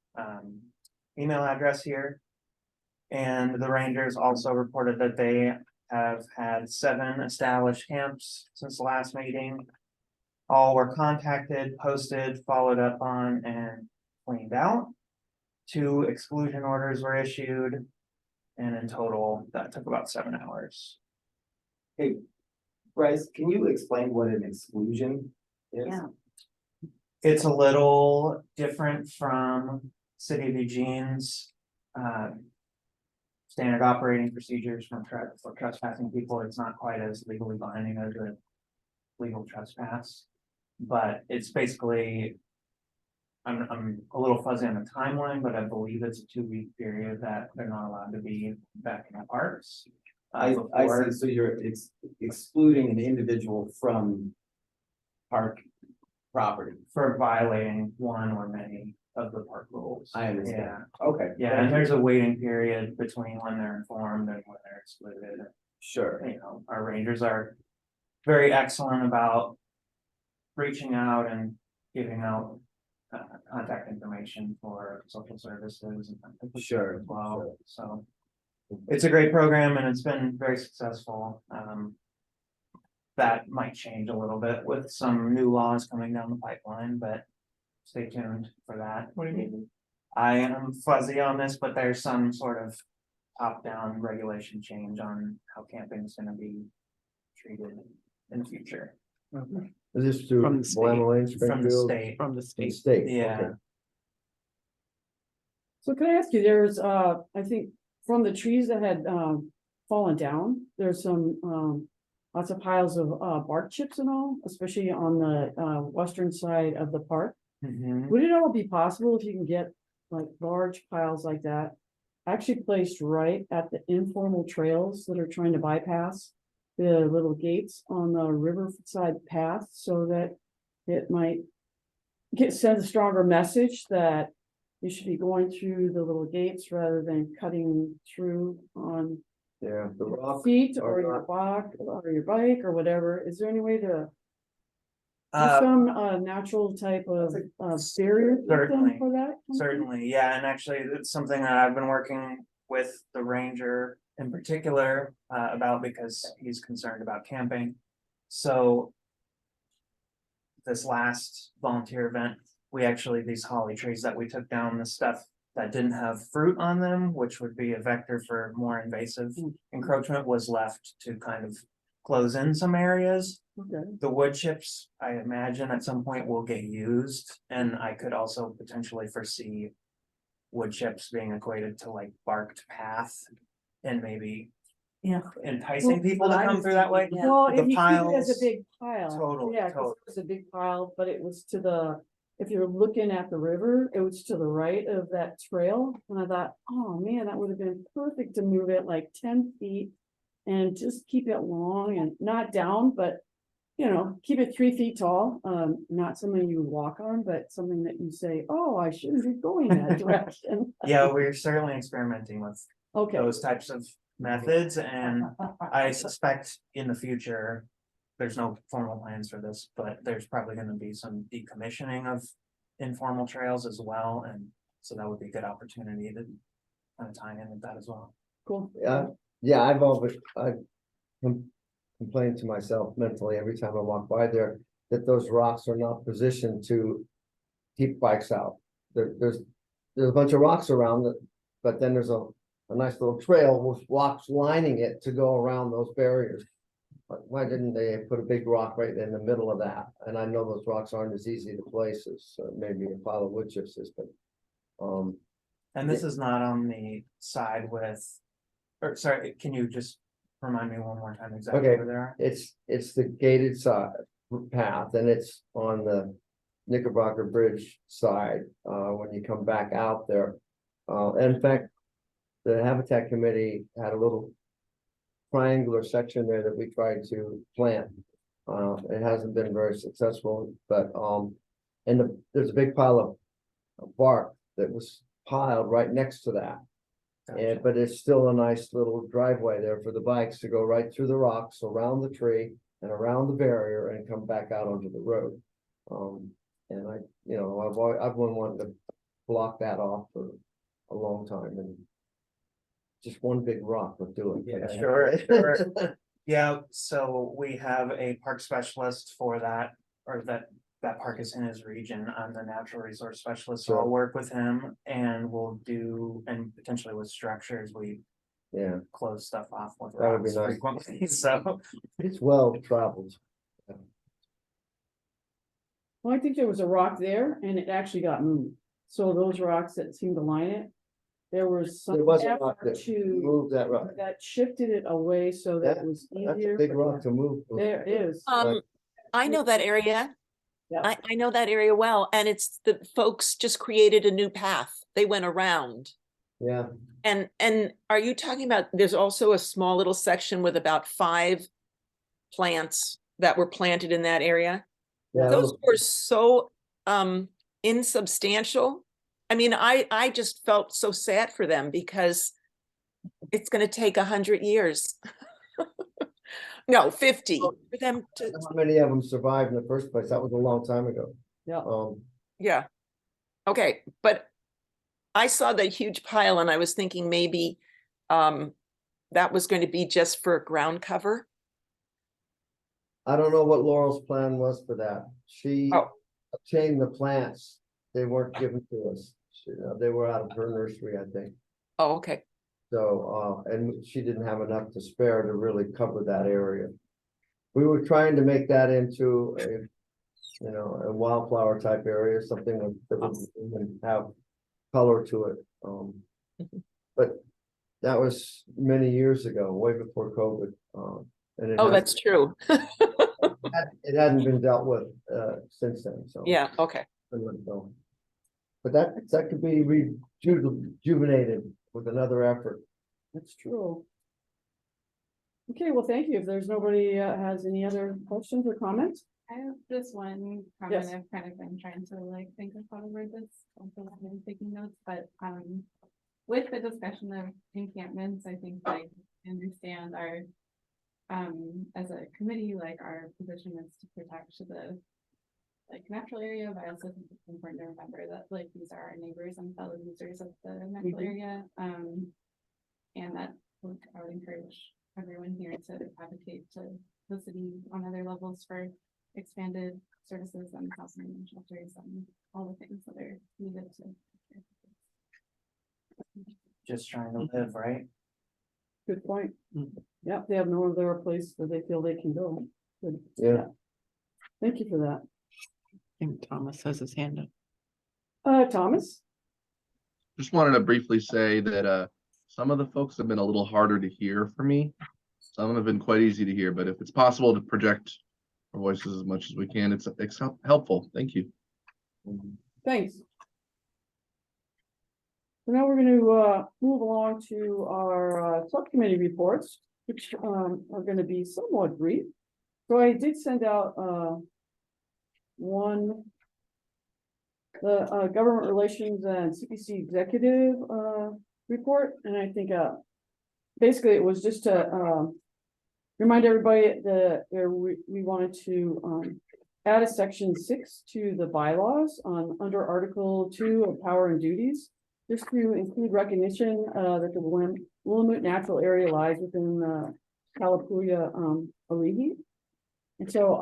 email address here. And the rangers also reported that they have had 7 established camps since the last meeting. All were contacted, posted, followed up on, and cleaned out. 2 exclusion orders were issued, and in total, that took about 7 hours. Hey, Bryce, can you explain what an exclusion is? Yeah. It's a little different from City of Eugene's standard operating procedures for trespassing people. It's not quite as legally binding as a legal trespass, but it's basically, I'm a little fuzzy on the timeline, but I believe it's a 2-week period that they're not allowed to be back in the parks. I see, so you're excluding an individual from park property. For violating one or many of the park rules. I understand. Yeah. Okay. Yeah, and there's a waiting period between when they're informed and when they're excluded. Sure. You know, our rangers are very excellent about reaching out and giving out contact information for social services and Sure. as well. So it's a great program and it's been very successful. That might change a little bit with some new laws coming down the pipeline, but stay tuned for that. What do you mean? I am fuzzy on this, but there's some sort of top-down regulation change on how camping is gonna be treated in the future. Is this through From the state. Whilamut, From the Springfield? state, From the state. State, yeah. okay. So can I ask you, there's, I think from the trees that had, fallen down, there's some, lots of piles of, bark chips and all, especially on the, western side of the park. Mhm. Would it all be possible if you can get like large piles like that actually placed right at the informal trails that are trying to bypass the little gates on the riverside path so that it might send a stronger message that you should be going through the little gates rather than cutting through on Yeah, the rock. feet or or your not. walk or your bike or whatever. Is there any way to do Uh, some natural type of barrier system Certainly. for that? Certainly, yeah, and actually, it's something that I've been working with the ranger in particular about because he's concerned about camping. So this last volunteer event, we actually, these holly trees that we took down, the stuff that didn't have fruit on them, which would be a vector for more invasive encroachment, was left to kind of close in some areas. Okay. The wood chips, I imagine at some point will get used, and I could also potentially foresee wood chips being equated to like barked path and maybe Yeah. enticing people what to I come was through that way. thinking, yeah. Well, The if you keep it as a piles, big pile. totally, Yeah, 'cause totally. it was a big pile, but it was to the, if you're looking at the river, it was to the right of that trail. And I thought, oh man, that would have been perfect to move it like 10 feet. And just keep it long and not down, but keep it 3 feet tall. Not something you walk on, but something that you say, oh, I shouldn't be going that direction. Yeah, we're certainly experimenting with Okay, those types of methods, and I suspect in the future, there's no formal plans for this, but there's probably gonna be some decommissioning of informal trails as well, and so that would be a good opportunity to kind of tie in with that as well. cool. Yeah, I've complained to myself mentally every time I walk by there that those rocks are not positioned to keep bikes out. There's a bunch of rocks around it, but then there's a nice little trail with rocks lining it to go around those barriers. But why didn't they put a big rock right in the middle of that? And I know those rocks aren't as easy to place as maybe a pile of wood chips is, but And this is not on the side with, or sorry, can you just remind me one more time exactly Okay. where they are? it's the gated side path, and it's on the Knickerbocker Bridge side, when you come back out there. In fact, the Habitat Committee had a little triangular section there that we tried to plant. It hasn't been very successful, but, there's a big pile of bark that was piled right next to that. And, but it's still a nice little driveway there for the bikes to go right through the rocks, around the tree and around the barrier and come back out onto the road. And I've been wanting to block that off for a long time, and just one big rock would do it. Yeah, sure. Yeah, so we have a park specialist for that, or that park is in his region. I'm the natural resource specialist, so I'll Sure. work with him and we'll do, and potentially with structures, we Yeah, close stuff off with That would be rocks nice. frequently, so. it's well traveled. Well, I think there was a rock there and it actually got moved. So those rocks that seemed to line it, there was There some was a rock effort that to, moved that rock. that shifted it away so that it was That's easier. a big but rock to move. There is. I know that area. Yeah. I know that area well, and it's the folks just created a new path. They went around. Yeah, And are you talking about, there's also a small little section with about 5 plants that were planted in that area? yeah. Those were so insubstantial. I mean, I just felt so sad for them because it's gonna take 100 years. No, 50 for them to, How many of them survived in the first place? That was a long time ago. Yeah. yeah. Okay, but I saw that huge pile and I was thinking maybe that was going to be just for ground cover. I don't know what Laurel's plan was for that. She Oh. obtained the plants. They weren't given to us. They were out of her nursery, I think. Oh, okay. So, and she didn't have enough to spare to really cover that area. We were trying to make that into a wildflower type area, something that would even have color to it. But that was many years ago, way before COVID. And Oh, that's true. it hadn't been dealt with since then, so. Yeah, okay. So, but that could be rejuvenated with another effort. That's true. Okay, well, thank you. If there's nobody has any other questions or comments? I have just one comment. I've kind of been trying to like think of how to word this. Also, I've been taking notes, but with the discussion of encampments, I think like understand our as a committee, like our position is to protect the like natural area, but I also think it's important to remember that like these are our neighbors and fellow users of the natural area. And that I would encourage everyone here to advocate to the city on other levels for expanded services and housing and shelters and all the things that are needed to. Just trying to live, right? Good point. Mm. Yeah, they have no other place that they feel they can go. Good. Yeah. Thank you for that. I think Thomas has his hand up. Thomas? Just wanted to briefly say that some of the folks have been a little harder to hear for me. Some have been quite easy to hear, but if it's possible to project our voices as much as we can, it's helpful. Thank you. Thanks. So now we're going to move along to our subcommittee reports, which are going to be somewhat brief. So I did send out the government relations and CPC executive report, and I think basically it was just to remind everybody that we wanted to add a section 6 to the bylaws under Article 2 of Power and Duties, just to include recognition that the Whilamut natural area lies within the Kalapuya Alihi. And so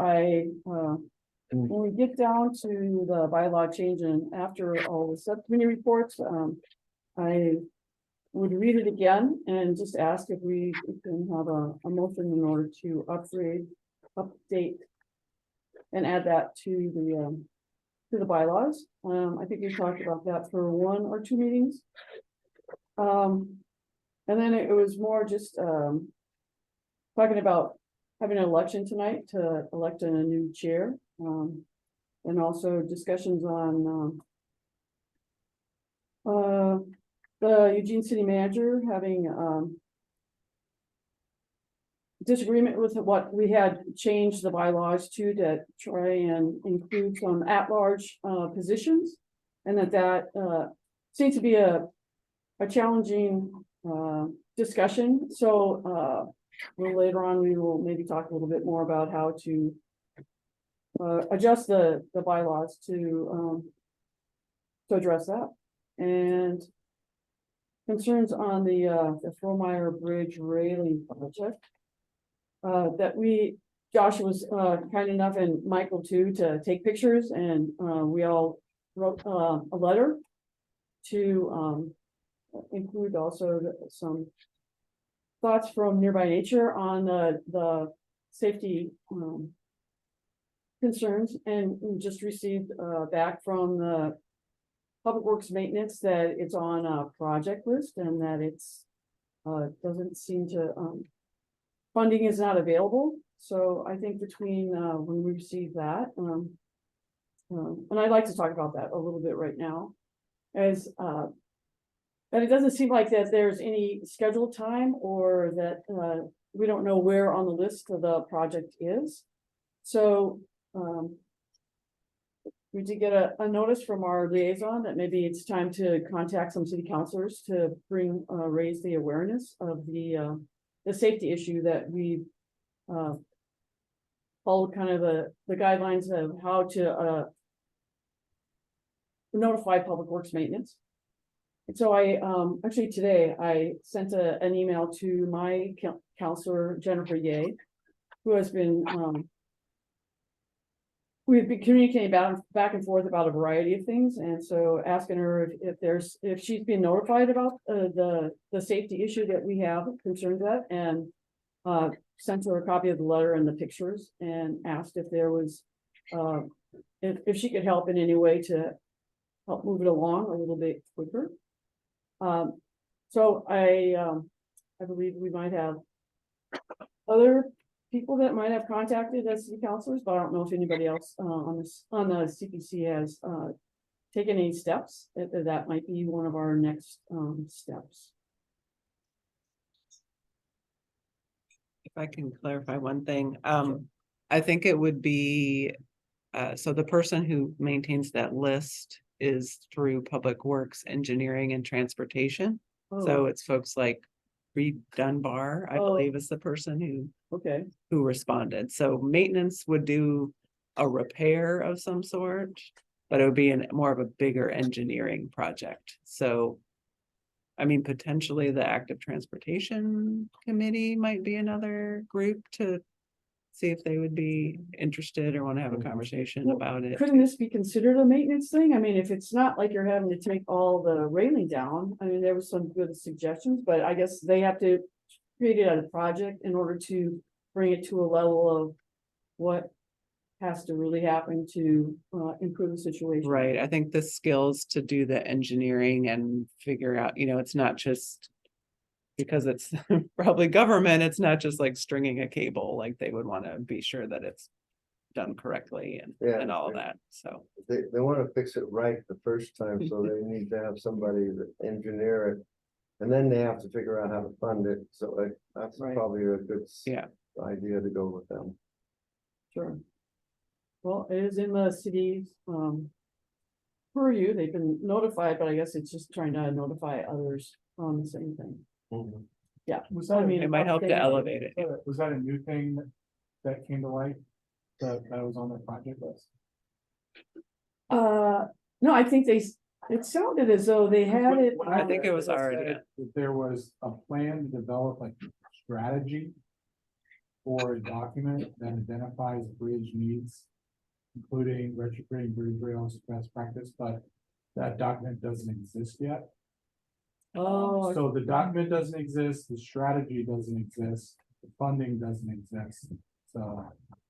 when we get down to the bylaw change and after all the subcommittee reports, I would read it again and just ask if we can have a motion in order to update and add that to the bylaws. I think we talked about that for 1 or 2 meetings. And then it was more just talking about having an election tonight to elect a new chair. And also discussions on the Eugene City Manager having disagreement with what we had changed the bylaws to try and include some at-large positions, and that seems to be a challenging discussion. So a little later on, we will maybe talk a little bit more about how to adjust the bylaws to address that. And concerns on the Fromeyer Bridge railing project. That Josh was kind enough, and Michael too, to take pictures, and we all wrote a letter to include also some thoughts from Nearby Nature on the safety concerns, and we just received back from the Public Works Maintenance that it's on a project list and that it's doesn't seem to funding is not available. So I think between when we receive that, and I'd like to talk about that a little bit right now, as that it doesn't seem like that there's any scheduled time, or that we don't know where on the list of the project is. So we did get a notice from our liaison that maybe it's time to contact some city councilors to raise the awareness of the safety issue, that we followed kind of the guidelines of how to notify Public Works Maintenance. And so I actually today I sent an email to my counselor Jennifer Ye, who has been we've been communicating back and forth about a variety of things, and so asking her if she's been notified about the safety issue that we have concerns at, and sent her a copy of the letter and the pictures, and asked if there was if she could help in any way to help move it along a little bit quicker. So I believe we might have other people that might have contacted as city councilors, but I don't know if anybody else on the CPC has taken any steps. That might be one of our next steps. If I can clarify one thing, I think it would be, so the person who maintains that list is through Public Works, Engineering and Transportation. So it's folks like Reed Dunbar, I believe, is the person who responded. So maintenance would do a repair of some sort, but it would be more of a bigger engineering project. So, I mean, potentially the Active Transportation Committee might be another group to see if they would be interested or want to have a conversation Well, about it. Couldn't this be considered a maintenance thing? I mean, if it's not like you're having to take all the railing down, I mean, there was some good suggestions, but I guess they have to create it as a project in order to bring it to a level of what has to really happen to improve the situation. Right, I think the skills to do the engineering and figure out, it's not just because it's probably government, it's not just like stringing a cable, like they would want to be sure that it's done correctly Yeah, and all of yeah. that, so. They want to fix it right the first time, so they need to have somebody that engineer it. And then they have to figure out how to fund it, so that's Right. probably a good Yeah. idea to go with them. Sure. Well, it is in the city's purview. They've been notified, but I guess it's just trying to notify others on the same thing. Yeah, Was I that, mean, It might help to update- elevate it. was that a new thing that came to light? That was on the project list? No, I think it sounded as though they had it. I think it was It already, said that there was a plan to develop like strategy for a document that identifies bridge needs, including retrofitting bridge rails best practice, but that document doesn't exist yet. Oh, So the document doesn't exist, the strategy doesn't exist, the funding doesn't exist, so.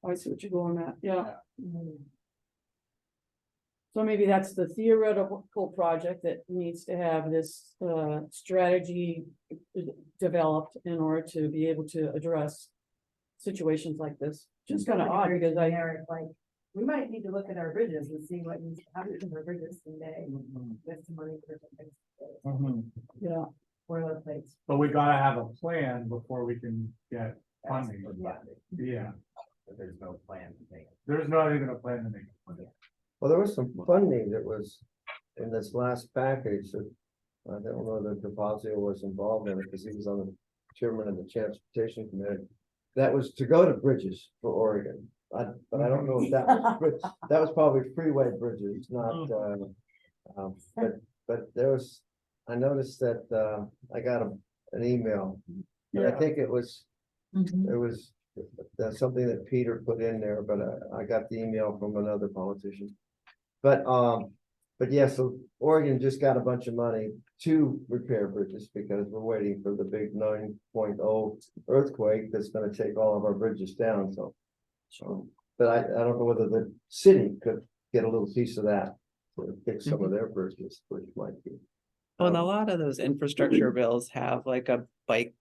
I see what you're going at, yeah. Yeah. So maybe that's the theoretical project that needs to have this strategy developed in order to be able to address situations like this. Just kind of odd because I, Like, we might need to look at our bridges and see what needs to happen to our bridges today, with some money for something, yeah, for those things. But we gotta have a plan before we can get funding. Yeah, But there's no plan to make it. there's not even a plan to make it. Well, there was some funding that was in this last package that I don't know that DeFazio was involved in it because he was on the chairman of the transportation committee. That was to go to bridges for Oregon. But I don't know if that was, that was probably freeway bridges, not, but there was, I noticed that, I got an email. And I Yeah. think it was, that's something that Peter put in there, but I got the email from another politician. But yeah, so Oregon just got a bunch of money to repair bridges because we're waiting for the big 9.0 earthquake that's gonna take all of our bridges down, so. But I don't know whether the city could get a little piece of that to fix some of their bridges, which might be. well, and a lot of those infrastructure bills have like a bike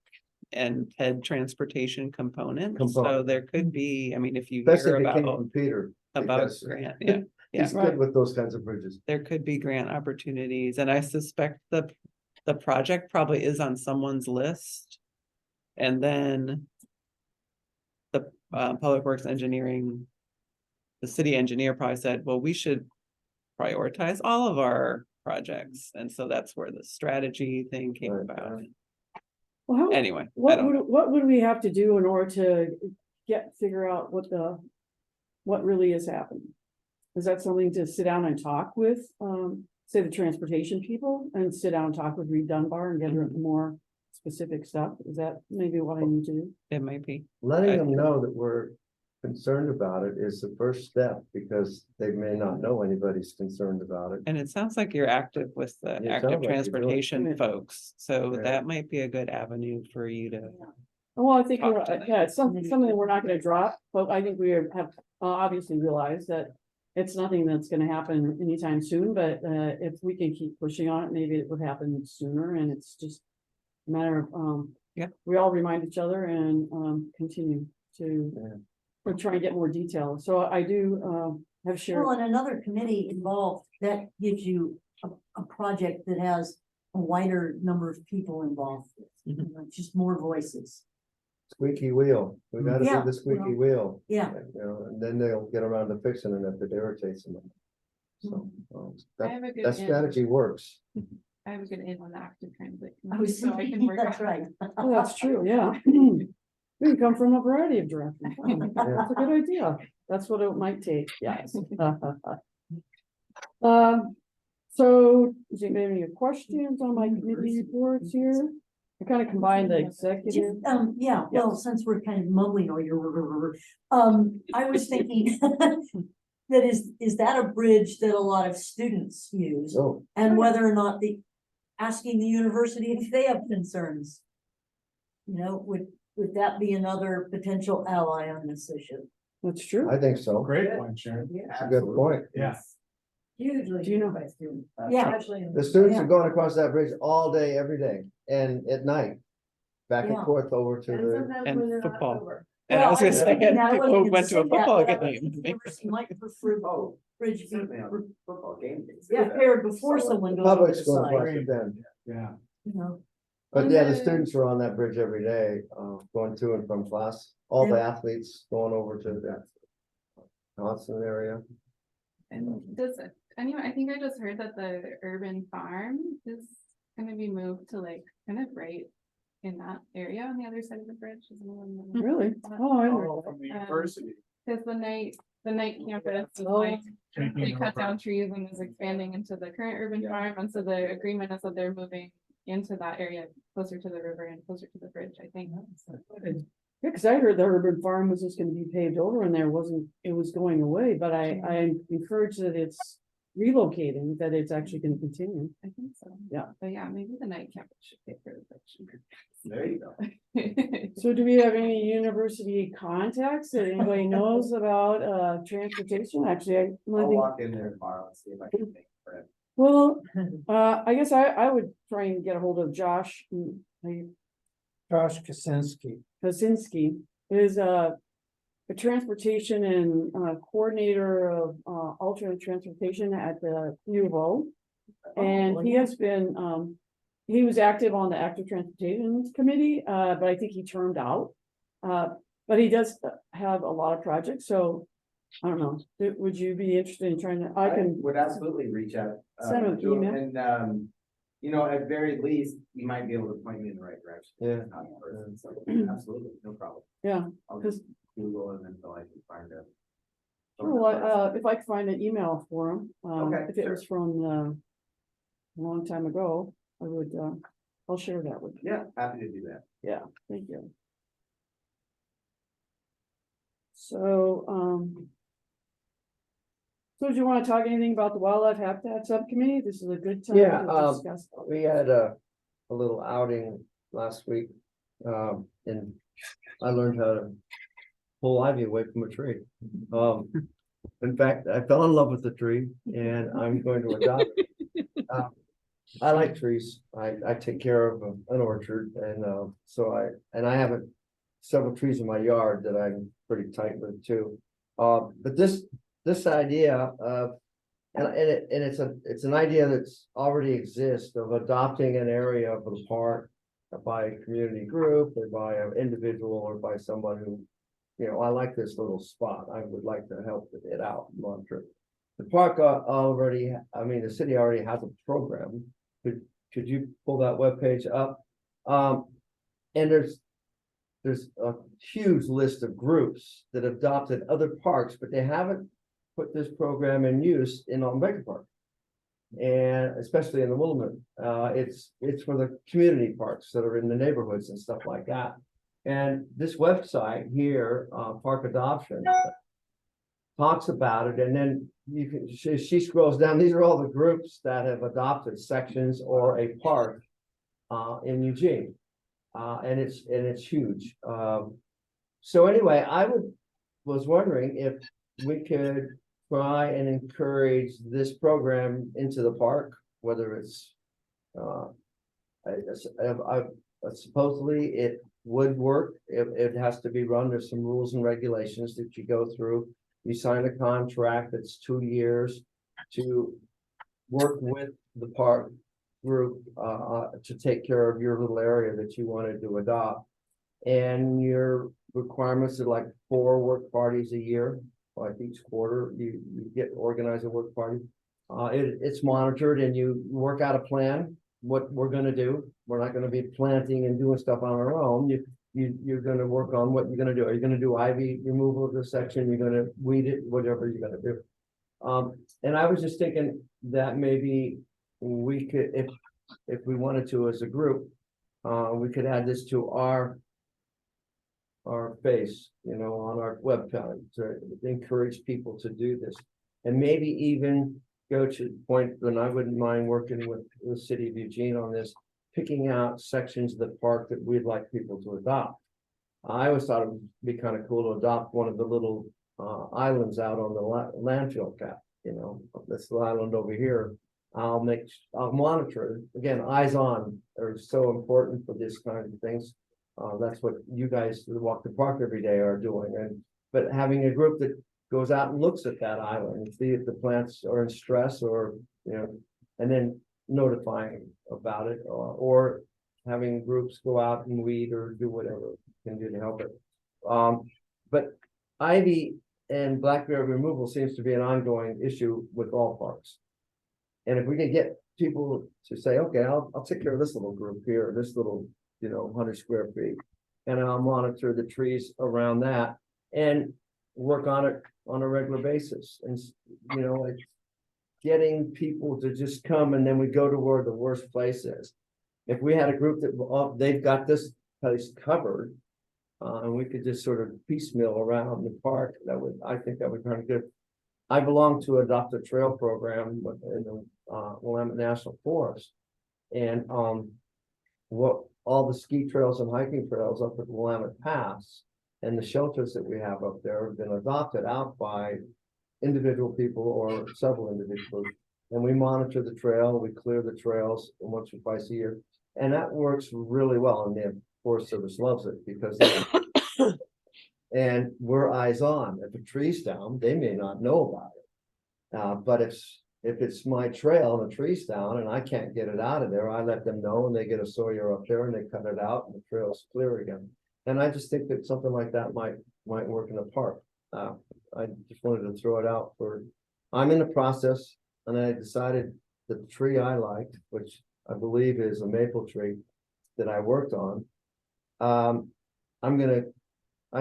and head transportation component, so Component. there could be, I mean, if you Especially hear if it came about, from Peter. because grant, yeah. Yeah. He's good with those kinds of bridges. There could be grant opportunities, and I suspect the project probably is on someone's list. And then the Public Works Engineering, the city engineer probably said, well, we should prioritize all of our projects, and so that's where the strategy thing came Right, about. right. well, how, Anyway, I what don't know. what would we have to do in order to figure out what really is happening? Is that something to sit down and talk with, say the transportation people and sit down and talk with Reed Dunbar and get more specific stuff? Is that maybe what I need to do? It might be. Letting them know that we're concerned about it is the first step because they may not know anybody's concerned about it. And it sounds like you're active with the It sounds active like you're doing it. transportation Yeah. folks, so Yeah. that might be a good avenue for you to. Well, I think, Talk to them. yeah, it's something that we're not gonna drop, but I think we have obviously realized that it's nothing that's gonna happen anytime soon, but if we can keep pushing on it, maybe it would happen sooner, and it's just a matter of, Yeah. we all remind each other and continue to, Yeah. or try and get more detail. So I do have shared. Well, and another committee involved, that gives you a project that has a wider number of people involved. You know, just more voices. Squeaky wheel, we gotta Yeah, do the squeaky well, wheel. Yeah. You know, and then they'll get around to fixing it if it irritates them. So, I have a good that strategy works. I have a good in on the active transit. I was So I can thinking, work. that's on it. right. Oh, that's true, yeah. We can come from a variety of directions. That's a good idea. That's what it might take, yes. So, does anybody have any questions on my committee reports here? I kind of combined the executive. Yeah, well, since we're kind of mumbling or you're, I was thinking that is that a bridge that a lot of students use? So, And whether or not asking the university if they have concerns. You know, would that be another potential ally on this issue? That's true. I think so. Great point, Sharon. It's a good point. Yeah. Hugely Do you know- used by students. Yeah. Especially in. The students are Yeah. going across that bridge all day, every day, and at night. Back and Yeah. forth over to And the, sometimes And when they're not football. over. And I was gonna Well, say, thinking that, I people wasn't who went to a gonna say that, football but I was thinking game. the university might prefer Oh, bridge be certainly on football game days. repaired before someone goes over the public's going side, across it then. Yeah. you know? But yeah, the Okay. students are on that bridge every day, going to and from class. All the athletes going over to the Johnson area. And anyway, I think I just heard that the urban farm is gonna be moved to like kind of right in that area on the other side of the bridge. Is anyone know? Really? Oh, I Oh, heard from the Um, university. Cause the night campus is Oh. like, Taking they cut over. down trees and is expanding into the current urban farm, and so the agreement is that they're moving into that area closer to the river and closer to the bridge, I think. Yeah, cause I heard the urban farm was just gonna be paved over and it was going away, but I'm encouraged that it's relocating, that it's actually gonna continue. I think so. Yeah. But yeah, maybe the night campus should pay for the bridge. There you go. So do we have any university contacts that anybody knows about, transportation? Actually, I'll I think, walk in there tomorrow and see if I can make a friend. well, I guess I would try and get a hold of Josh. Josh Kaczynski. Kaczynski is a transportation and coordinator of alternate transportation at the U of O. And he has been, he was active on the active transportation committee, but I think he termed out. But he does have a lot of projects, so I don't know, would you be interested in trying to, I can, Would absolutely reach out. Send him an to him, email. And, you know, at very least, you might be able to point me in the right direction. Yeah. Not in person, so absolutely, no problem. yeah. I'll 'Cause- just Google and then so I can find it. Well, if I could find an email for him, Okay, if it was from a long time ago, I would, I'll share that with you. Yeah, happy to do that. Yeah, thank you. So, so do you want to talk anything about the wildlife habitat subcommittee? This is a good time Yeah, to discuss. We had a little outing last week, and I learned how to pull ivy away from a tree. In fact, I fell in love with the tree and I'm going to adopt it. I like trees. I take care of an orchard and, I have several trees in my yard that I'm pretty tight with too. But this idea of, it's an idea that's already exists of adopting an area of the park by a community group or by an individual or by someone who, you know, I like this little spot. I would like to help it out, monitor. The park already, I mean, the city already has a program. Could you pull that webpage up? And there's a huge list of groups that adopted other parks, but they haven't put this program in use in Omega Park. And especially in the Whilamut, it's for the community parks that are in the neighborhoods and stuff like that. And this website here, Park Adoption, talks about it, and then you can, she scrolls down, these are all the groups that have adopted sections or a park in Eugene. And it's huge. So anyway, was wondering if we could try and encourage this program into the park, whether it's supposedly it would work. It has to be run. There's some rules and regulations that you go through. You sign a contract that's 2 years to work with the park group to take care of your little area that you wanted to adopt. And your requirements are like 4 work parties a year, like each quarter you get organize a work party. It's monitored and you work out a plan, what we're gonna do. We're not gonna be planting and doing stuff on our own. You're gonna work on what you're gonna do. Are you gonna do ivy removal of this section? You're gonna weed it, whatever you're gonna do. And I was just thinking that maybe we could, if we wanted to as a group, we could add this to our face, on our website to encourage people to do this. And maybe even go to the point, and I wouldn't mind working with the city of Eugene on this, picking out sections of the park that we'd like people to adopt. I always thought it would be kind of cool to adopt one of the little islands out on the landfill cap, this little island over here. I'll monitor it. Again, eyes on are so important for this kind of things. That's what you guys who walk the park every day are doing. But having a group that goes out and looks at that island and see if the plants are in stress or, and then notifying about it, or having groups go out and weed or do whatever can do to help it. But ivy and blackberry removal seems to be an ongoing issue with all parks. And if we can get people to say, okay, I'll take care of this little group here, this little, 100 square feet, and I'll monitor the trees around that and work on it on a regular basis. And, it's getting people to just come, and then we go to where the worst place is. If we had a group that they've got this place covered, and we could just sort of piecemeal around the park, I think that would be kind of good. I belong to Adopt a Trail program in the Willamette National Forest, and all the ski trails and hiking trails up at Willamette Pass and the shelters that we have up there have been adopted out by individual people or several individuals. And we monitor the trail, we clear the trails once or twice a year. And that works really well. And the Forest Service loves it because and we're eyes on. If a tree's down, they may not know about it. But if it's my trail and the tree's down and I can't get it out of there, I let them know, and they get a sawyer up there and they cut it out and the trail's clear again. And I just think that something like that might work in the park. I just wanted to throw it out I'm in the process, and I decided that the tree I liked, which I believe is a maple tree that I worked on. I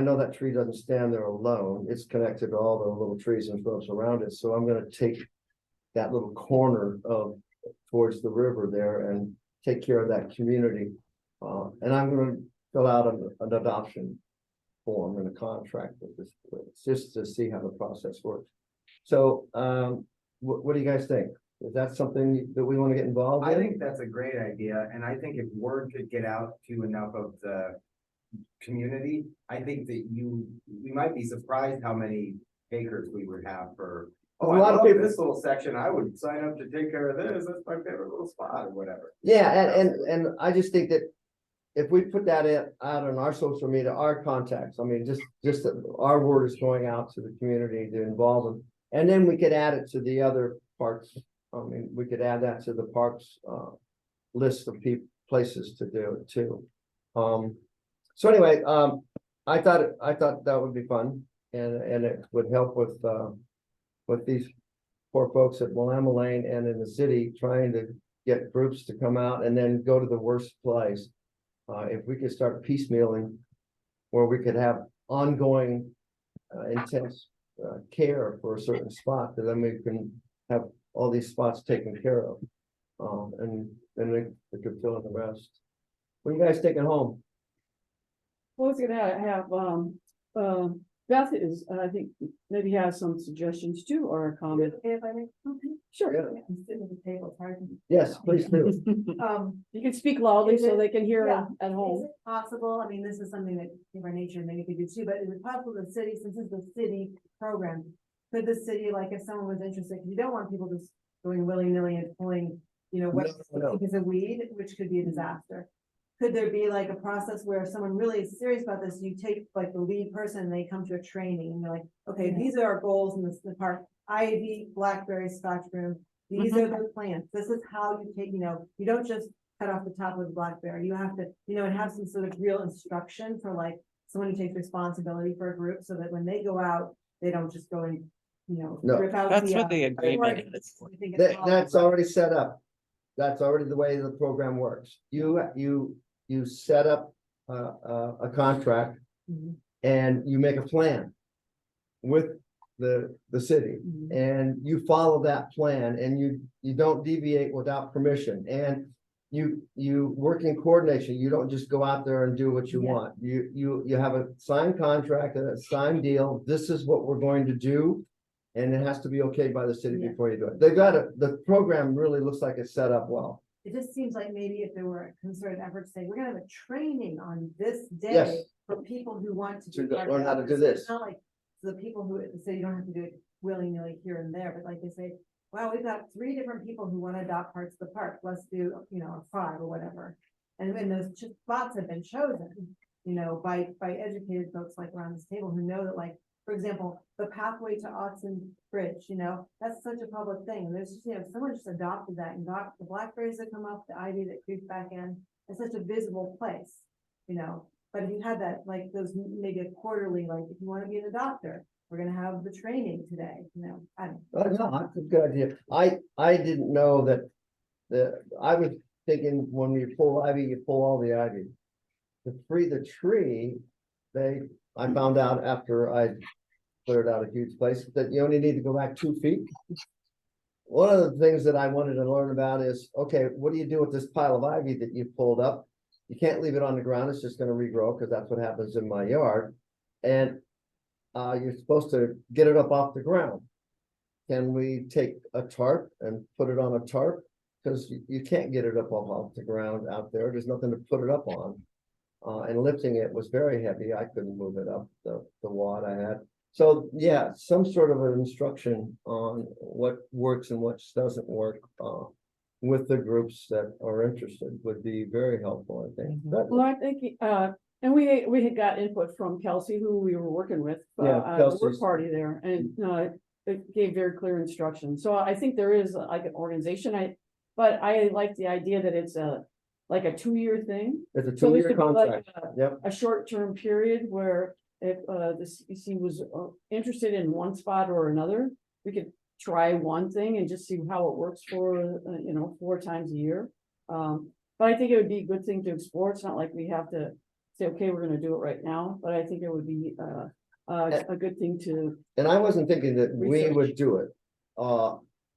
know that tree doesn't stand there alone. It's connected to all the little trees and shrubs around it. So I'm gonna take that little corner towards the river there and take care of that community. And I'm gonna fill out an adoption form and a contract with this place, just to see how the process works. So what do you guys think? Is that something that we want to get involved in? I think that's a great idea, and I think if word could get out to enough of the community, I think that we might be surprised how many acres we would have for. Oh, a lot of people. This little section, I would sign up to take care of this. That's my favorite little spot or whatever. Yeah, and I just think that if we put that out on our social media, our contacts, I mean, just that our word is going out to the community to involve them, and then we could add it to the other parks. I mean, we could add that to the parks list of places to do it too. So anyway, I thought that would be fun, and it would help with these poor folks at Willamette Lane and in the city trying to get groups to come out and then go to the worst place. If we could start piecemealing, where we could have ongoing intense care for a certain spot, then we can have all these spots taken care of, and then we could fill in the rest. What are you guys taking home? Well, it's gonna have, Beth is, I think, maybe has some suggestions too, or a comment. If I make something, Sure. I'm sitting at the table, it's hard to. Yes, please do. You can speak loudly Is so it- they can hear yeah. at Is home. it possible, I mean, this is something that by nature maybe could do too, but is it possible the city, since it's the city program, could the city, like if someone was interested, because you don't want people just going willy-nilly and pulling, what No. is a weed, which could be a disaster. Could there be like a process where if someone really is serious about this, you take like the lead person, and they come to a training and you're like, okay, these are our goals in the park, ivy, blackberry, scotch broom, these are the plants, this is how you take, you don't just cut off the top of the blackberry, you have to, and have some sort of real instruction for like someone who takes responsibility for a group, so that when they go out, they don't just go and, No. rip out That's the. what the agreement is. I think it's That's already set up. That's already the way the program works. You set up a contract Mhm. and you make a plan with the city, Mhm. and you follow that plan, and you don't deviate without permission. And you work in coordination. You don't just go out there and do what you Yeah. want. You have a signed contract and a signed deal. This is what we're going to do. And it has to be okay by the city Yeah. before you do it. They've got the program really looks like it's set up well. It just seems like maybe if there were a concerted effort to say, we're gonna have a training on this day Yes. for people who want to. To be part of learn the how to do effort. So this. It's not like the people who say you don't have to do it willy-nilly here and there, but like they say, wow, we've got 3 different people who want to adopt parts of the park. Let's do, 5 or whatever. And when those spots have been chosen, by educated folks like around this table who know that, like, for example, the pathway to Alton Bridge, that's such a public thing. And there's just, someone just adopted that and got the blackberries that come up, the ivy that creeps back in. It's such a visible place, But if you had that, like those maybe a quarterly, like if you want to be an adopter, we're gonna have the training today, I don't. No, that's a good idea. I didn't know that I was thinking when you pull ivy, you pull all the ivy. To free the tree, I found out after I cleared out a huge place that you only need to go back 2 feet. One of the things that I wanted to learn about is, okay, what do you do with this pile of ivy that you pulled up? You can't leave it on the ground. It's just gonna regrow because that's what happens in my yard. And you're supposed to get it up off the ground. Can we take a tarp and put it on a tarp? Because you can't get it up off the ground out there. There's nothing to put it up on. And lifting it was very heavy. I couldn't move it up the wad I had. So yeah, some sort of an instruction on what works and what doesn't work with the groups that are interested would be very helpful, I think. But, Well, I think, and we had got input from Kelsey, who we were working with, Yeah, at the work Kelsey's- party there, and, it gave very clear instructions. So I think there is like an organization, but I like the idea that it's like a 2-year thing. it's a So there 2-year could be like contract. Yep. a short-term period where if the CPC was interested in one spot or another, we could try one thing and just see how it works for 4 times a year. But I think it would be a good thing to explore. It's not like we have to say, okay, we're gonna do it right now, but I think it would be a good thing to. And I wasn't thinking that we Research. would do it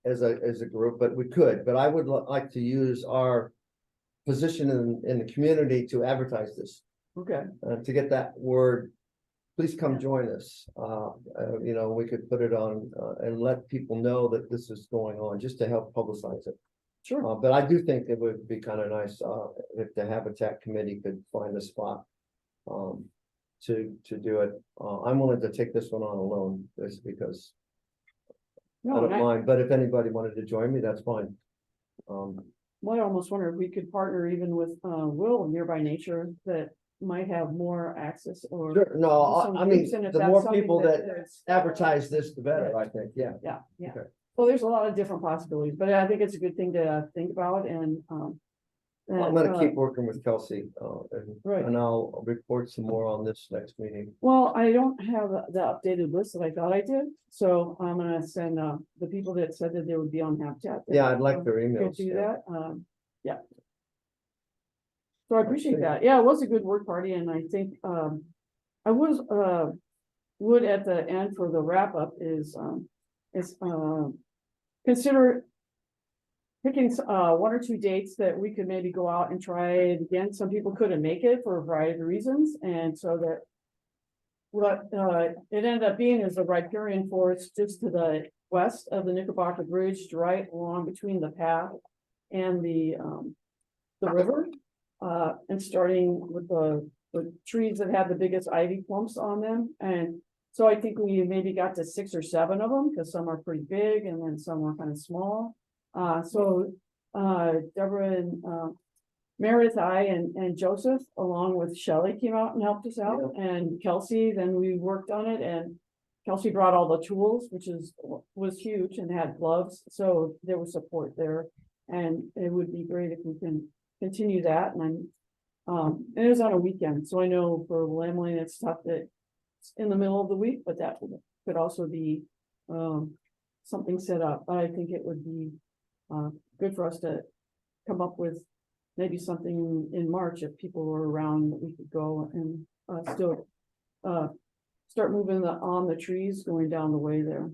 as a group, but we could. But I would like to use our position in the community to advertise this, Okay, to get that word. Please come join us. We could put it on and let people know that this is going on, just to help publicize it. sure. But I do think it would be kind of nice if the Habitat Committee could find a spot to do it. I'm willing to take this one on alone, just because I No, don't and mind, but if anybody wanted to join me, that's fine. well, I almost wonder if we could partner even with Will Nearby Nature that might have more access or. Sure, no, some I mean, groups, and if the that's more something people that is- advertise this, the better, I think, yeah. Yeah, Okay. Well, there's a lot of different possibilities, but I think it's a good thing to think about and, I'm gonna keep working with Kelsey, Right. and I'll report some more on this next meeting. Well, I don't have the updated list that I thought I did, so I'm gonna send, the people that said that they would be on Habitat. Yeah, I'd like their Could emails. do yeah. that, yeah. So I appreciate that. Yeah, it was a good work party and I think, I would at the end for the wrap up is consider picking, 1 or 2 dates that we could maybe go out and try it again. Some people couldn't make it for a variety of reasons, and so that what, it ended up being is a riparian forest just to the west of the Knickerbocker Bridge, right along between the path and the river. And starting with the trees that have the biggest ivy clumps on them. And so I think we maybe got to 6 or 7 of them, because some are pretty big and then some are kind of small. So Deborah and Meredith, I and Joseph, along with Shelley, came out and helped us out, and Kelsey, then we worked on it, and Kelsey brought all the tools, which was huge, and had gloves, so there was support there. And it would be great if we can continue that, and and it was on a weekend, so I know for Whilamut it's tough that it's in the middle of the week, but that could also be something set up. But I think it would be good for us to come up with maybe something in March if people were around that we could go and still start moving on the trees going down the way there.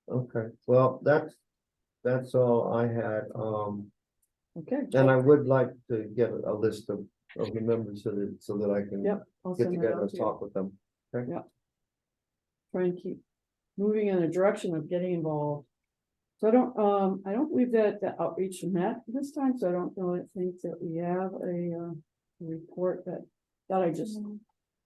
Okay, well, that's all I had. Okay. And I would like to get a list of the members so that I can Yep. I'll get send that together out and to you. talk with them. Okay? Yeah. Try and keep moving in the direction of getting involved. So I don't believe that the outreach met this time, so I don't think that we have a report that I just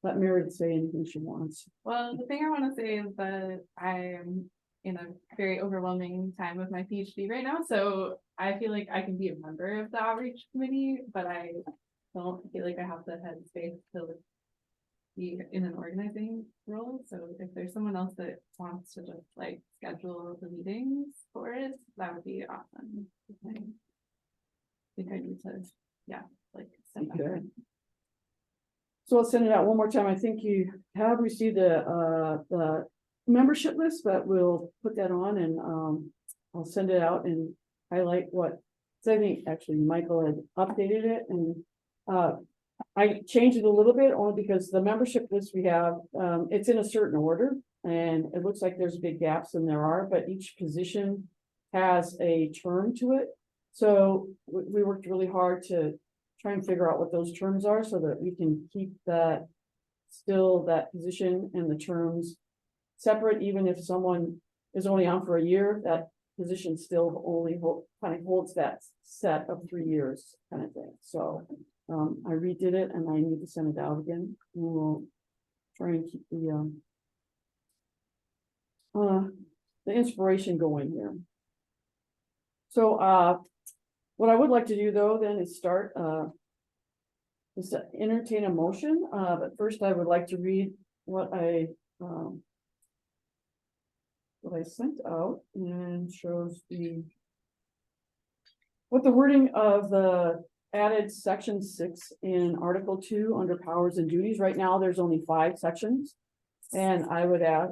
let Meredith say anything she wants. Well, the thing I want to say is that I am in a very overwhelming time with my PhD right now, so I feel like I can be a member of the outreach committee, but I don't feel like I have the headspace to be in an organizing role. So if there's someone else that wants to just like schedule the meetings for it, that would be awesome. I think I need to, like step back. Okay. So I'll send it out one more time. I think you have received the membership list, but we'll put that on and I'll send it out and highlight what, so I think actually Michael had updated it and I changed it a little bit only because the membership list we have, it's in a certain order and it looks like there's big gaps and there are, but each position has a term to it. So we worked really hard to try and figure out what those terms are so that we can keep that position and the terms separate, even if someone is only on for a year, that position still only kind of holds that set of 3 years kind of thing. So I redid it and I need to send it out again. And we'll try and keep the inspiration going here. So what I would like to do though then is start is to entertain a motion. But first I would like to read what I sent out and shows what the wording of the added section 6 in Article 2 under powers and duties. Right now, there's only 5 sections. And I would add,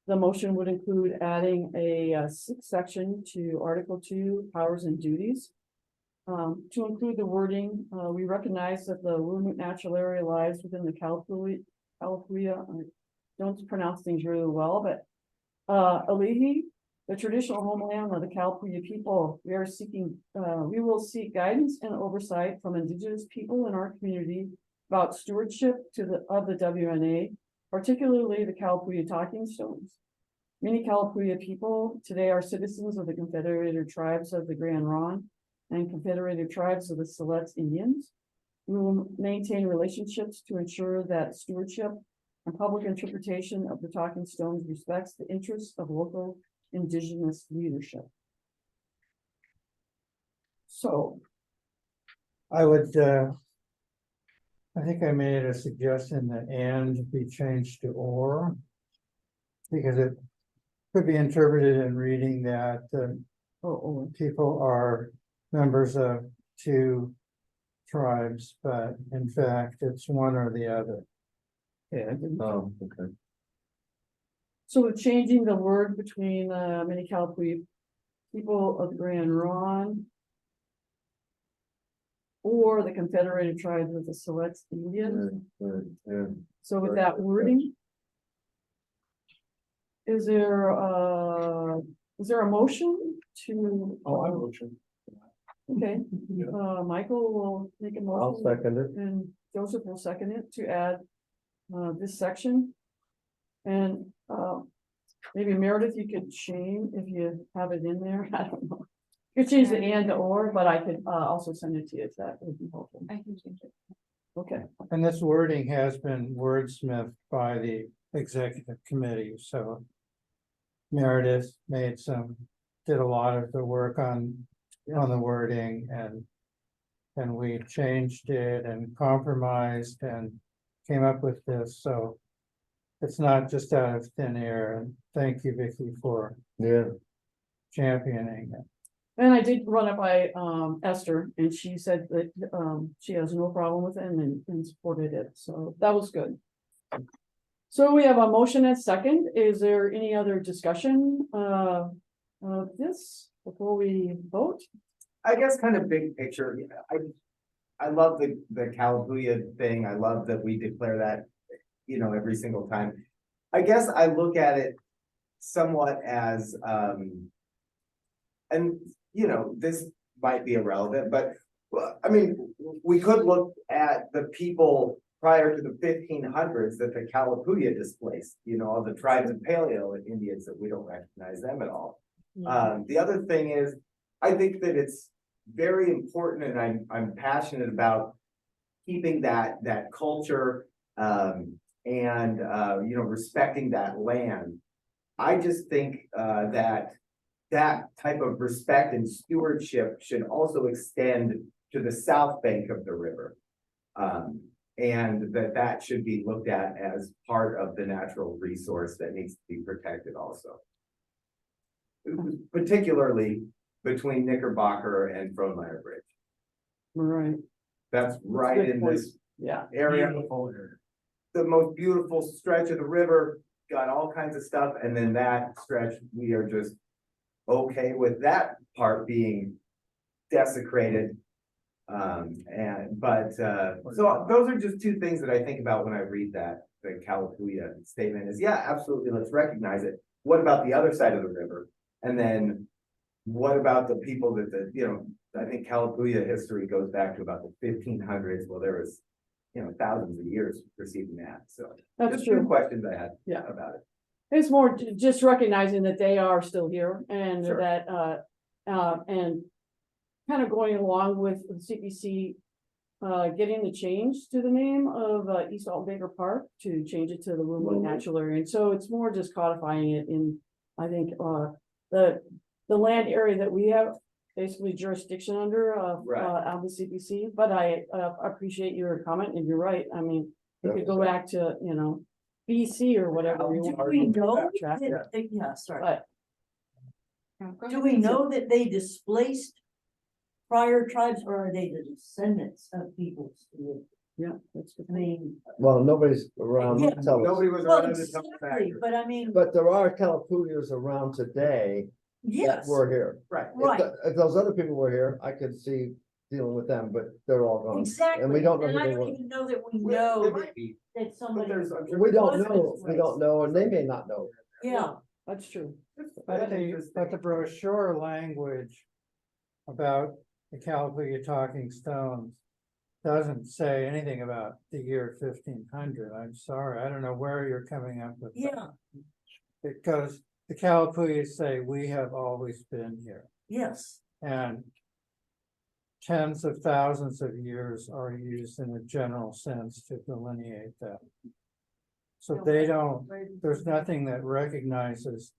the motion would include adding a 6th section to Article 2 powers and duties. To include the wording, we recognize that the Whilamut natural area lies within the Calapooia, I don't pronounce things really well, but Alihi, the traditional homeland of the Calapooia people. We will seek guidance and oversight from Indigenous people in our community about stewardship of the WNA, particularly the Calapooia talking stones. Many Calapooia people today are citizens of the Confederated Tribes of the Grand Ronde and Confederated Tribes of the Siletz Indians. We will maintain relationships to ensure that stewardship and public interpretation of the talking stones respects the interests of local Indigenous leadership. So I would, I think I made a suggestion that and be changed to or, because it could be interpreted in reading that people are members of 2 tribes, but in fact, it's one or the other. Oh, okay. So we're changing the word between many Calapooia people of the Grand Ronde or the Confederated Tribes of the Siletz Indians. Yeah. So with that wording, is there a motion to? Oh, I motion. Okay, Michael will make a motion. I'll second it. And Joseph will second it to add this section. And maybe Meredith, you could change if you have it in there. I don't know. You could change the and to or, but I could also send it to you if that would be helpful. I can change it. Okay. And this wording has been wordsmithed by the executive committee, so Meredith did a lot of the work on the wording and we changed it and compromised and came up with this, so it's not just out of thin air. And thank you, Vicky, for championing it. And I did run it by Esther, and she said that she has no problem with it and supported it. So that was good. So we have a motion and second. Is there any other discussion of this before we vote? I guess kind of big picture, I love the Calapooia thing. I love that we declare that, every single time. I guess I look at it somewhat as, and this might be irrelevant, but, well, I mean, we could look at the people prior to the 1500s that the Kalapuya displaced, you know, all the tribes of Paleo Indians that we don't recognize them at all. The other thing is, I think that it's very important, and I'm passionate about keeping that culture, and you know, respecting that land. I just think that type of respect and stewardship should also extend to the south bank of the river. And that should be looked at as part of the natural resource that needs to be protected also. Particularly between Knickerbocker and Frohnmeyer Bridge. Right, That's right good in point. this yeah. area. The most beautiful stretch of the river, got all kinds of stuff, and then that stretch, we are just okay with that part being desecrated. So those are just two things that I think about when I read that, the Kalapuya statement is, yeah, absolutely, let's recognize it. What about the other side of the river? And then what about the people that you know, I think Kalapuya history goes back to about the 1500s. Well, there was, you know, thousands of years preceding that. So That's just true. two questions I had Yeah. about it. It's more just recognizing that they are still here and Sure. that, and kind of going along with CPC, getting the change to the name of, East Alton Baker Park to change it to the Whilamut Natural Area. And so it's more just codifying it in, I think, the land area that we have basically jurisdiction under, Right. out of the CPC. But I, appreciate your comment, and you're right. I mean, you could go back to, you know, BC or whatever. you Do want we to know backtrack. that, yeah, sorry. But Do we know that they displaced prior tribes, or are they the descendants of peoples? yeah, that's good. I mean, Well, nobody's around Yeah. to tell us. Nobody was well, around to tell us exactly, that. but I mean, But there are Kalapuyas around today that yes, were here. Right. right, If those other people were here, I could see dealing with them, but they're all gone. exactly. And we don't know And who I they don't were. even know that we Well, know it might be, that but somebody. there's, I'm sure We don't was know, we don't know, and they may not know. Yeah, That's true. But the brochure language about the Kalapuya talking stones doesn't say anything about the year 1500. I'm sorry, I don't know where you're coming up with that. yeah, Because the Kalapuyas say, we have always been here, yes, and tens of thousands of years are used in a general sense to delineate that. So they don't, there's nothing that recognizes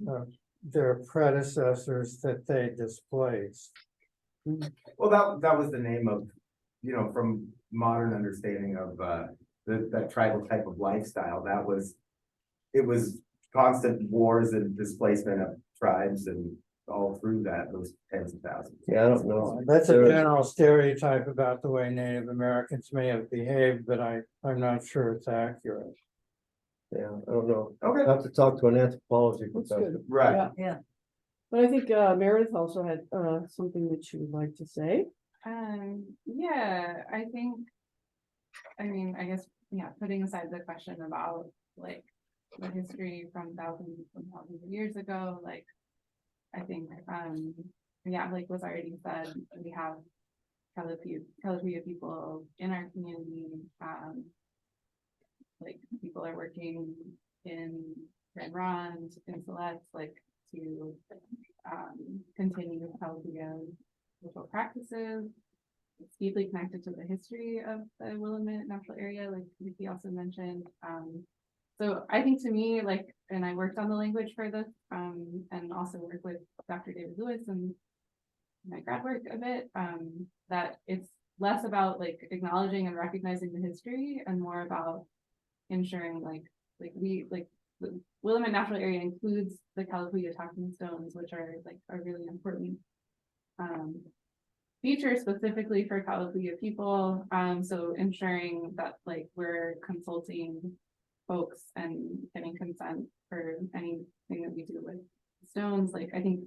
their predecessors that they displaced. well, that was the name of, you know, from modern understanding of, that tribal type of lifestyle, it was constant wars and displacement of tribes and all through that, those tens of thousands. Yeah, I don't know. That's a There is- general stereotype about the way Native Americans may have behaved, but I'm not sure it's accurate. Yeah, I don't know. I Okay, have to talk to an anthropology That's professor. good. right. Yeah. yeah. But I think, Meredith also had, something that she would like to say. Yeah, I think, I mean, I guess, yeah, putting aside the question about like the history from thousands of years ago, like, I think, yeah, like was already said, we have Kalapuya people in our community, like people are working in Grand Ronde, in Celeste, like to continue Kalapuya cultural practices. It's deeply connected to the history of the Willamette Natural Area, like Vicky also mentioned. So I think to me, like, and I worked on the language for this, and also worked with Dr. David Lewis and my grad work a bit, that it's less about like acknowledging and recognizing the history and more about ensuring like the Willamette Natural Area includes the Kalapuya talking stones, which are like a really important feature specifically for Kalapuya people. So ensuring that like we're consulting folks and getting consent for anything that we do with stones. Like I think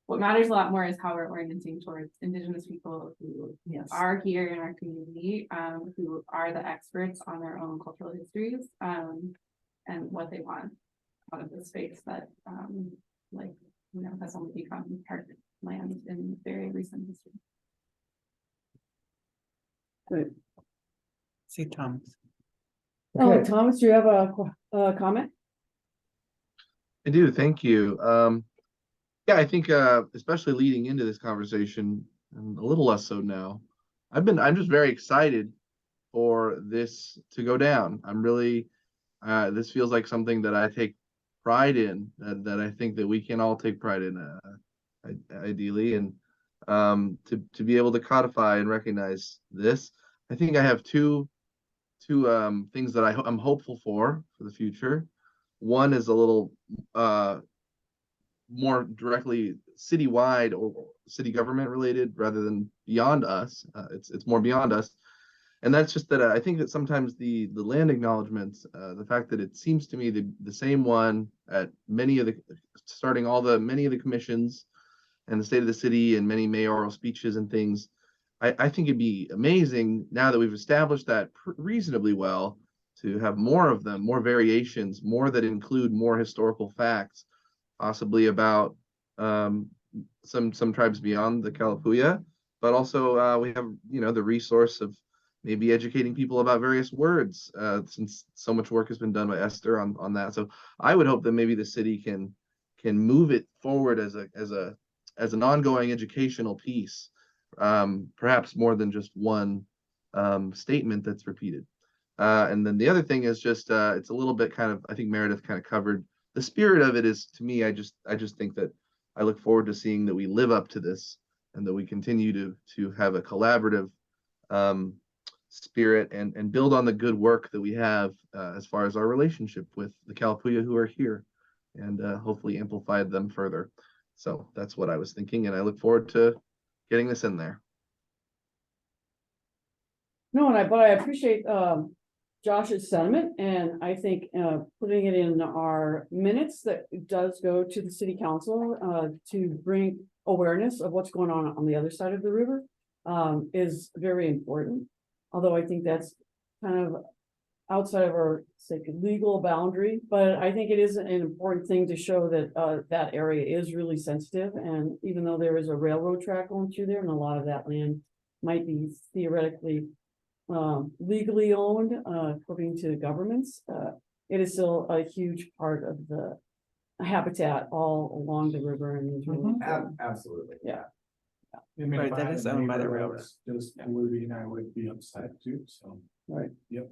what matters a lot more is how we're orienting towards Indigenous people who Yes. are here in our community, who are the experts on their own cultural histories, and what they want out of the space that, like, you know, has only become part land in very recent history. See Thomas. Oh, Okay. Thomas, do you have a comment? I do, thank you. Yeah, I think especially leading into this conversation, and a little less so now. I'm just very excited for this to go down. I'm really this feels like something that I take pride in, that I think that we can all take pride in, ideally, and to be able to codify and recognize this. I think I have two things that I'm hopeful for the future. One is a little more directly citywide or city government related rather than beyond us. It's more beyond us, and that's just that I think that sometimes the land acknowledgements, the fact that it seems to me the same one at many of the commissions and the state of the city and many mayoral speeches and things. I think it'd be amazing now that we've established that reasonably well to have more of them, more variations, more that include more historical facts, possibly about some tribes beyond the Kalapuya, but also we have the resource of maybe educating people about various words, since so much work has been done by Esther on that. So I would hope that maybe the city can move it forward as an ongoing educational piece, perhaps more than just one statement that's repeated. And then the other thing is just it's a little bit kind of, I think Meredith kind of covered the spirit of it. Is to me, I just think that I look forward to seeing that we live up to this and that we continue to have a collaborative spirit and build on the good work that we have as far as our relationship with the Kalapuya who are here, and hopefully amplify them further. So that's what I was thinking, and I look forward to getting this in there. No, but I appreciate Josh's sentiment, and I think putting it in our minutes that it does go to the city council to bring awareness of what's going on the other side of the river is very important. Although I think that's kind of outside of our legal boundary, but I think it is an important thing to show that that area is really sensitive. And even though there is a railroad track going through there, and a lot of that land might be theoretically legally owned according to governments, it is still a huge part of the habitat all along the river, and is really Absolutely. Yeah. I mean, Right, if I that had is a owned by the neighbor that railroad. was just polluting, I would be upset too, so. Right. Yep.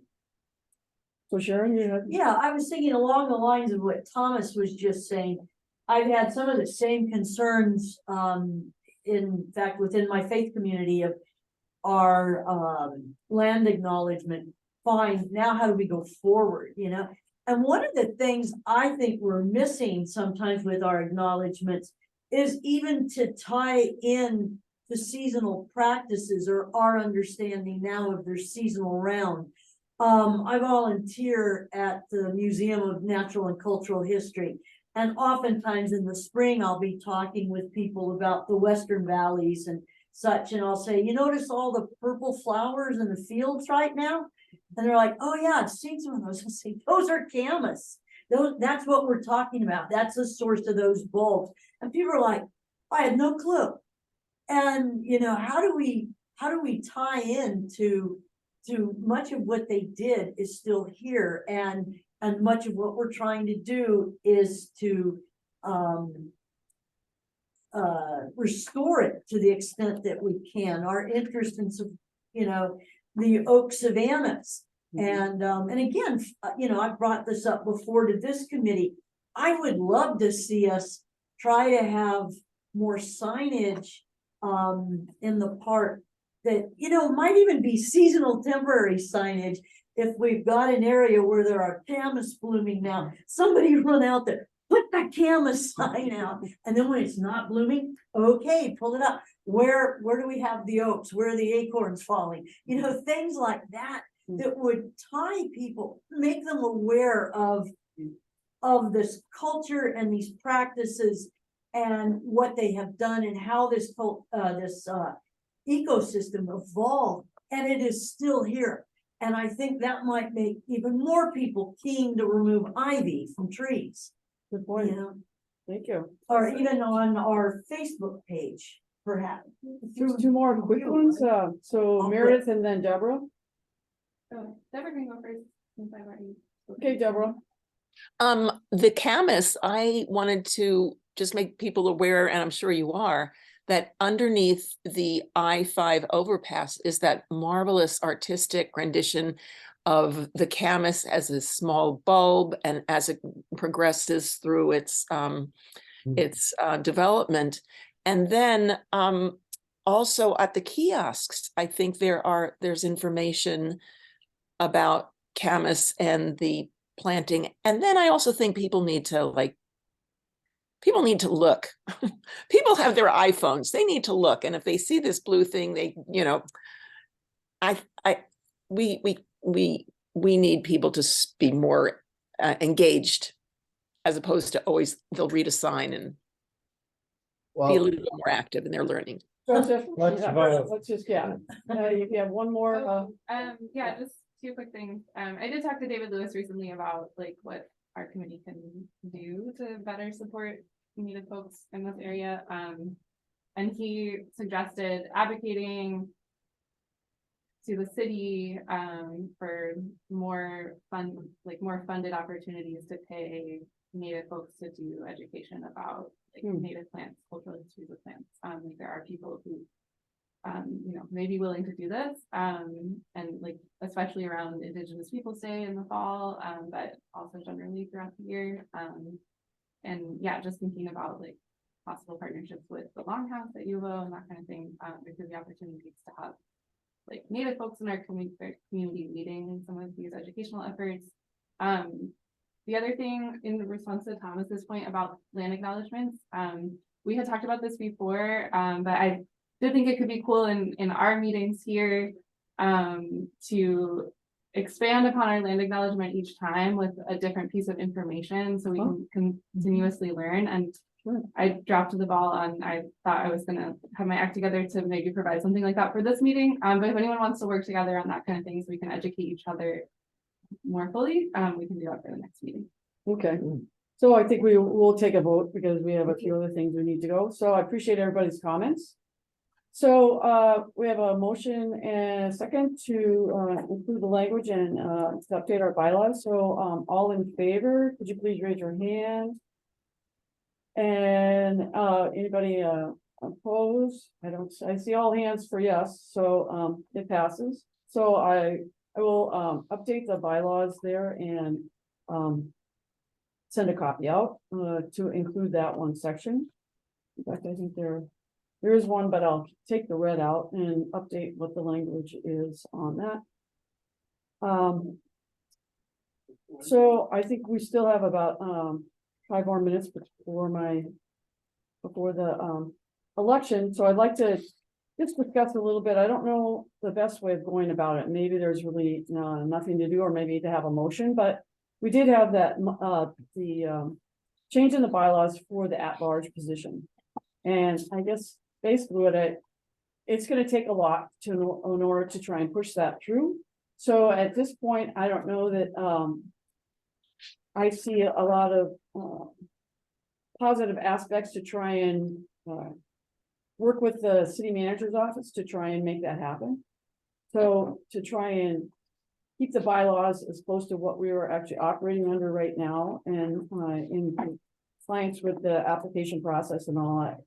So Sharon, you have. Yeah, I was thinking along the lines of what Thomas was just saying. I've had some of the same concerns, in fact, within my faith community of our land acknowledgement. Fine, now how do we go forward, And one of the things I think we're missing sometimes with our acknowledgements is even to tie in the seasonal practices or our understanding now of their seasonal round. I volunteer at the Museum of Natural and Cultural History, and oftentimes in the spring I'll be talking with people about the Western Valleys and such, and I'll say, you notice all the purple flowers in the fields right now? And they're like, oh yeah, I've seen some of those. I say, those are camas. That's what we're talking about. That's the source of those bulbs. And people are like, I had no clue. And how do we tie in to much of what they did is still here, and much of what we're trying to do is to restore it to the extent that we can. Our interest in the oak savannas. And again, I've brought this up before to this committee. I would love to see us try to have more signage in the park that, might even be seasonal temporary signage. If we've got an area where there are camas blooming now, somebody run out there, put that camas sign out. And then when it's not blooming, okay, pull it up. Where do we have the oaks? Where are the acorns falling? Things like that would tie people, make them aware of this culture and these practices and what they have done and how this ecosystem evolved, and it is still here. And I think that might make even more people keen to remove ivy from trees. Good point. Thank you. Or even on our Facebook page, perhaps. Two more quick ones, so Meredith and then Deborah. Oh, Deborah can go first. Since I've already. Okay, Deborah. The camas, I wanted to just make people aware, and I'm sure you are, that underneath the I-5 overpass is that marvelous artistic rendition of the camas as a small bulb, and as it progresses through its development. And then also at the kiosks, I think there's information about camas and the planting. And then I also think people need to look. People have their iPhones, they need to look. And if they see this blue thing, they, we need people to be more engaged, as opposed to always, they'll read a sign and be a little bit more active in their learning. Joseph, Let's yeah, vote. let's just, yeah, you have one more, Yeah, just two quick things. I did talk to David Lewis recently about like what our committee can do to better support needed folks in this area. And he suggested advocating to the city for more funded opportunities to pay Native folks to do education about like native plants, cultural histories of plants. Like there are people who may be willing to do this, and like especially around Indigenous Peoples' Day in the fall, but also generally throughout the year. And yeah, just thinking about like possible partnerships with the Longhouse at UVO and that kind of thing, because the opportunities to have like Native folks in our community leading some of these educational efforts. The other thing in response to Thomas's point about land acknowledgements, we had talked about this before, but I did think it could be cool in our meetings here to expand upon our land acknowledgement each time with a different piece of information so we can continuously learn. And I dropped the ball on, I thought I was gonna have my act together to maybe provide something like that for this meeting. But if anyone wants to work together on that kind of thing so we can educate each other more fully, we can do that for the next meeting. okay. So I think we will take a vote because we have a few other things we need to go. So I appreciate everybody's comments. So we have a motion and a second to include the language and to update our bylaws. So all in favor, could you please raise your hand? And anybody opposed? I see all hands for yes, so it passes. So I will update the bylaws there and send a copy out to include that one section. In fact, I think there is one, but I'll take the red out and update what the language is on that. So I think we still have about 5 more minutes before the election. So I'd like to just discuss a little bit. I don't know the best way of going about it. Maybe there's really nothing to do, or maybe to have a motion, but we did have that the change in the bylaws for the at-large position. And I guess basically it's going to take a lot in order to try and push that through. So at this point, I don't know that I see a lot of positive aspects to try and work with the city manager's office to try and make that happen. So to try and keep the bylaws as close to what we were actually operating under right now, and in compliance with the application process and all that.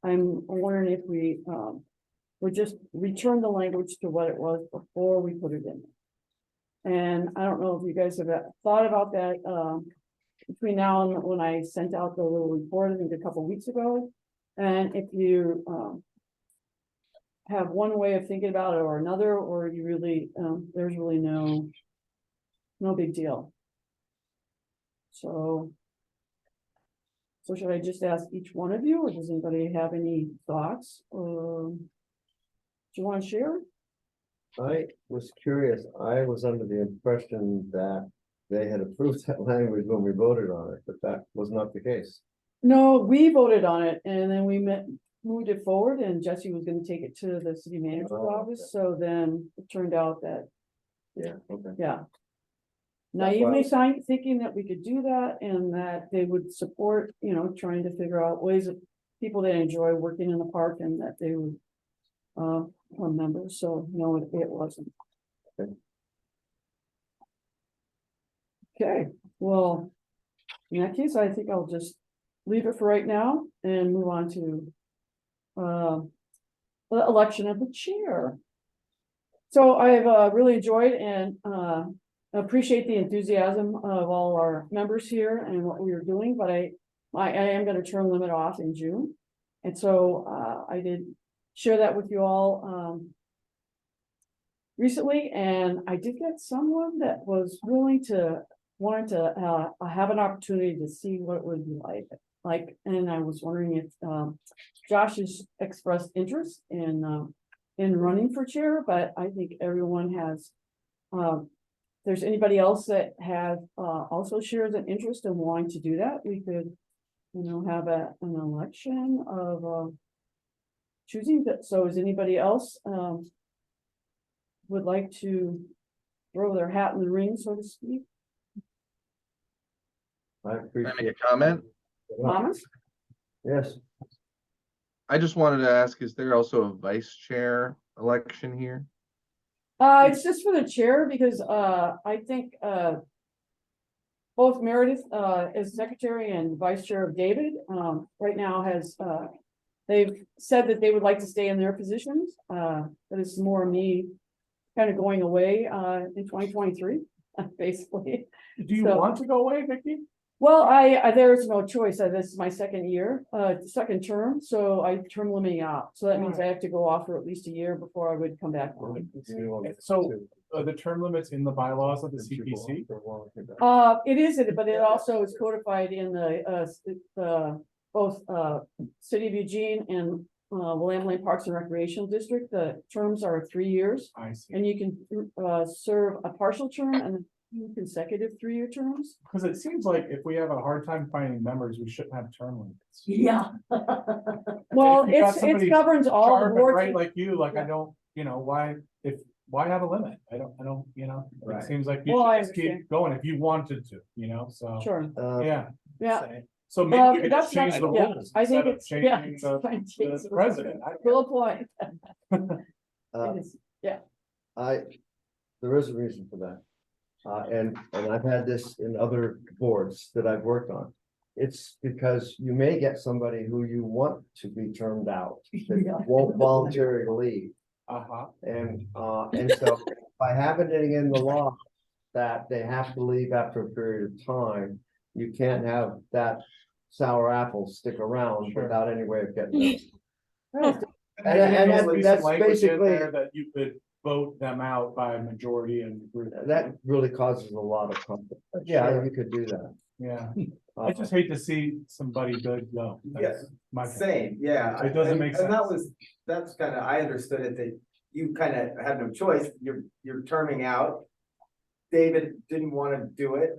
I'm wondering if we would just return the language to what it was before we put it in. And I don't know if you guys have thought about that between now and when I sent out the little report, I think a couple of weeks ago. And if you have one way of thinking about it or another, or you really, there's really no big deal. So should I just ask each one of you, or does anybody have any thoughts? Do you want to share? I was curious. I was under the impression that they had approved that language when we voted on it, but that was not the case. No, we voted on it and then we moved it forward, and Jesse was going to take it to the city manager's office. Okay. So then it turned out that, Yeah, okay. yeah. Naively thinking that we could do that and that they would support, trying to figure out ways of people that enjoy working in the park and that they would become members, so no, it wasn't. Okay, well, in that case, I think I'll just leave it for right now and move on to the election of the chair. So I've really enjoyed and appreciate the enthusiasm of all our members here and what we are doing, but I am going to term limit off in June. And so I did share that with you all recently, and I did get someone that was willing to wanted to have an opportunity to see what it would be like, and I was wondering if Josh has expressed interest in running for chair, but I think everyone has. If there's anybody else that has also shares an interest in wanting to do that, we could, have an election of choosing that. So is anybody else would like to throw their hat in the ring, so to speak? I Can I appreciate make a comment? Thomas? Yes, I just wanted to ask, is there also a vice chair election here? It's just for the chair because I think both Meredith as secretary and vice chair of David right now has they've said that they would like to stay in their positions. But it's more me kind of going away in 2023, basically. Do you So- want to go away, Vicky? Well, there's no choice. This is my second year, second term, so I term limiting out. So that means I have to go off for at least a year before I would come back on. So the term limits in the bylaws of the CPC? It is, but it also is codified in the both City of Eugene and Willamette Parks and Recreation District. The terms are 3 years, I see. and you can serve a partial term and 2 consecutive 3-year terms. Because it seems like if we have a hard time finding members, we shouldn't have term limits. Yeah. Well, If you got it somebody governs all the Sharp and boards. right like you, like I Yeah. don't, why have a limit? I don't, Right. it seems like you Well, I should just keep understand. going if you wanted to, so. Sure, Yeah, yeah. so maybe we could just That's not- change the yeah, rules I think instead of it's, yeah. changing fine, change the the president. I don't Full point. uh, It is, yeah. there is a reason for that. And I've had this in other boards that I've worked on. It's because you may get somebody who you want to be termed out, that won't voluntarily leave. Uh-huh. And so by having it in the law that they have to leave after a period of time, you can't have that sour apple stick around Sure. without any way of getting it. And And that's basically, that you could vote them out by a majority in the group. that really causes a lot of conflict. Yeah, Sure. you could do that. Yeah, I just hate to see somebody good go. That's my thing. Same, yeah. It doesn't And- make And sense. that's kind of, I understood it, that you kind of had no choice, you're terming out. David didn't want to do it,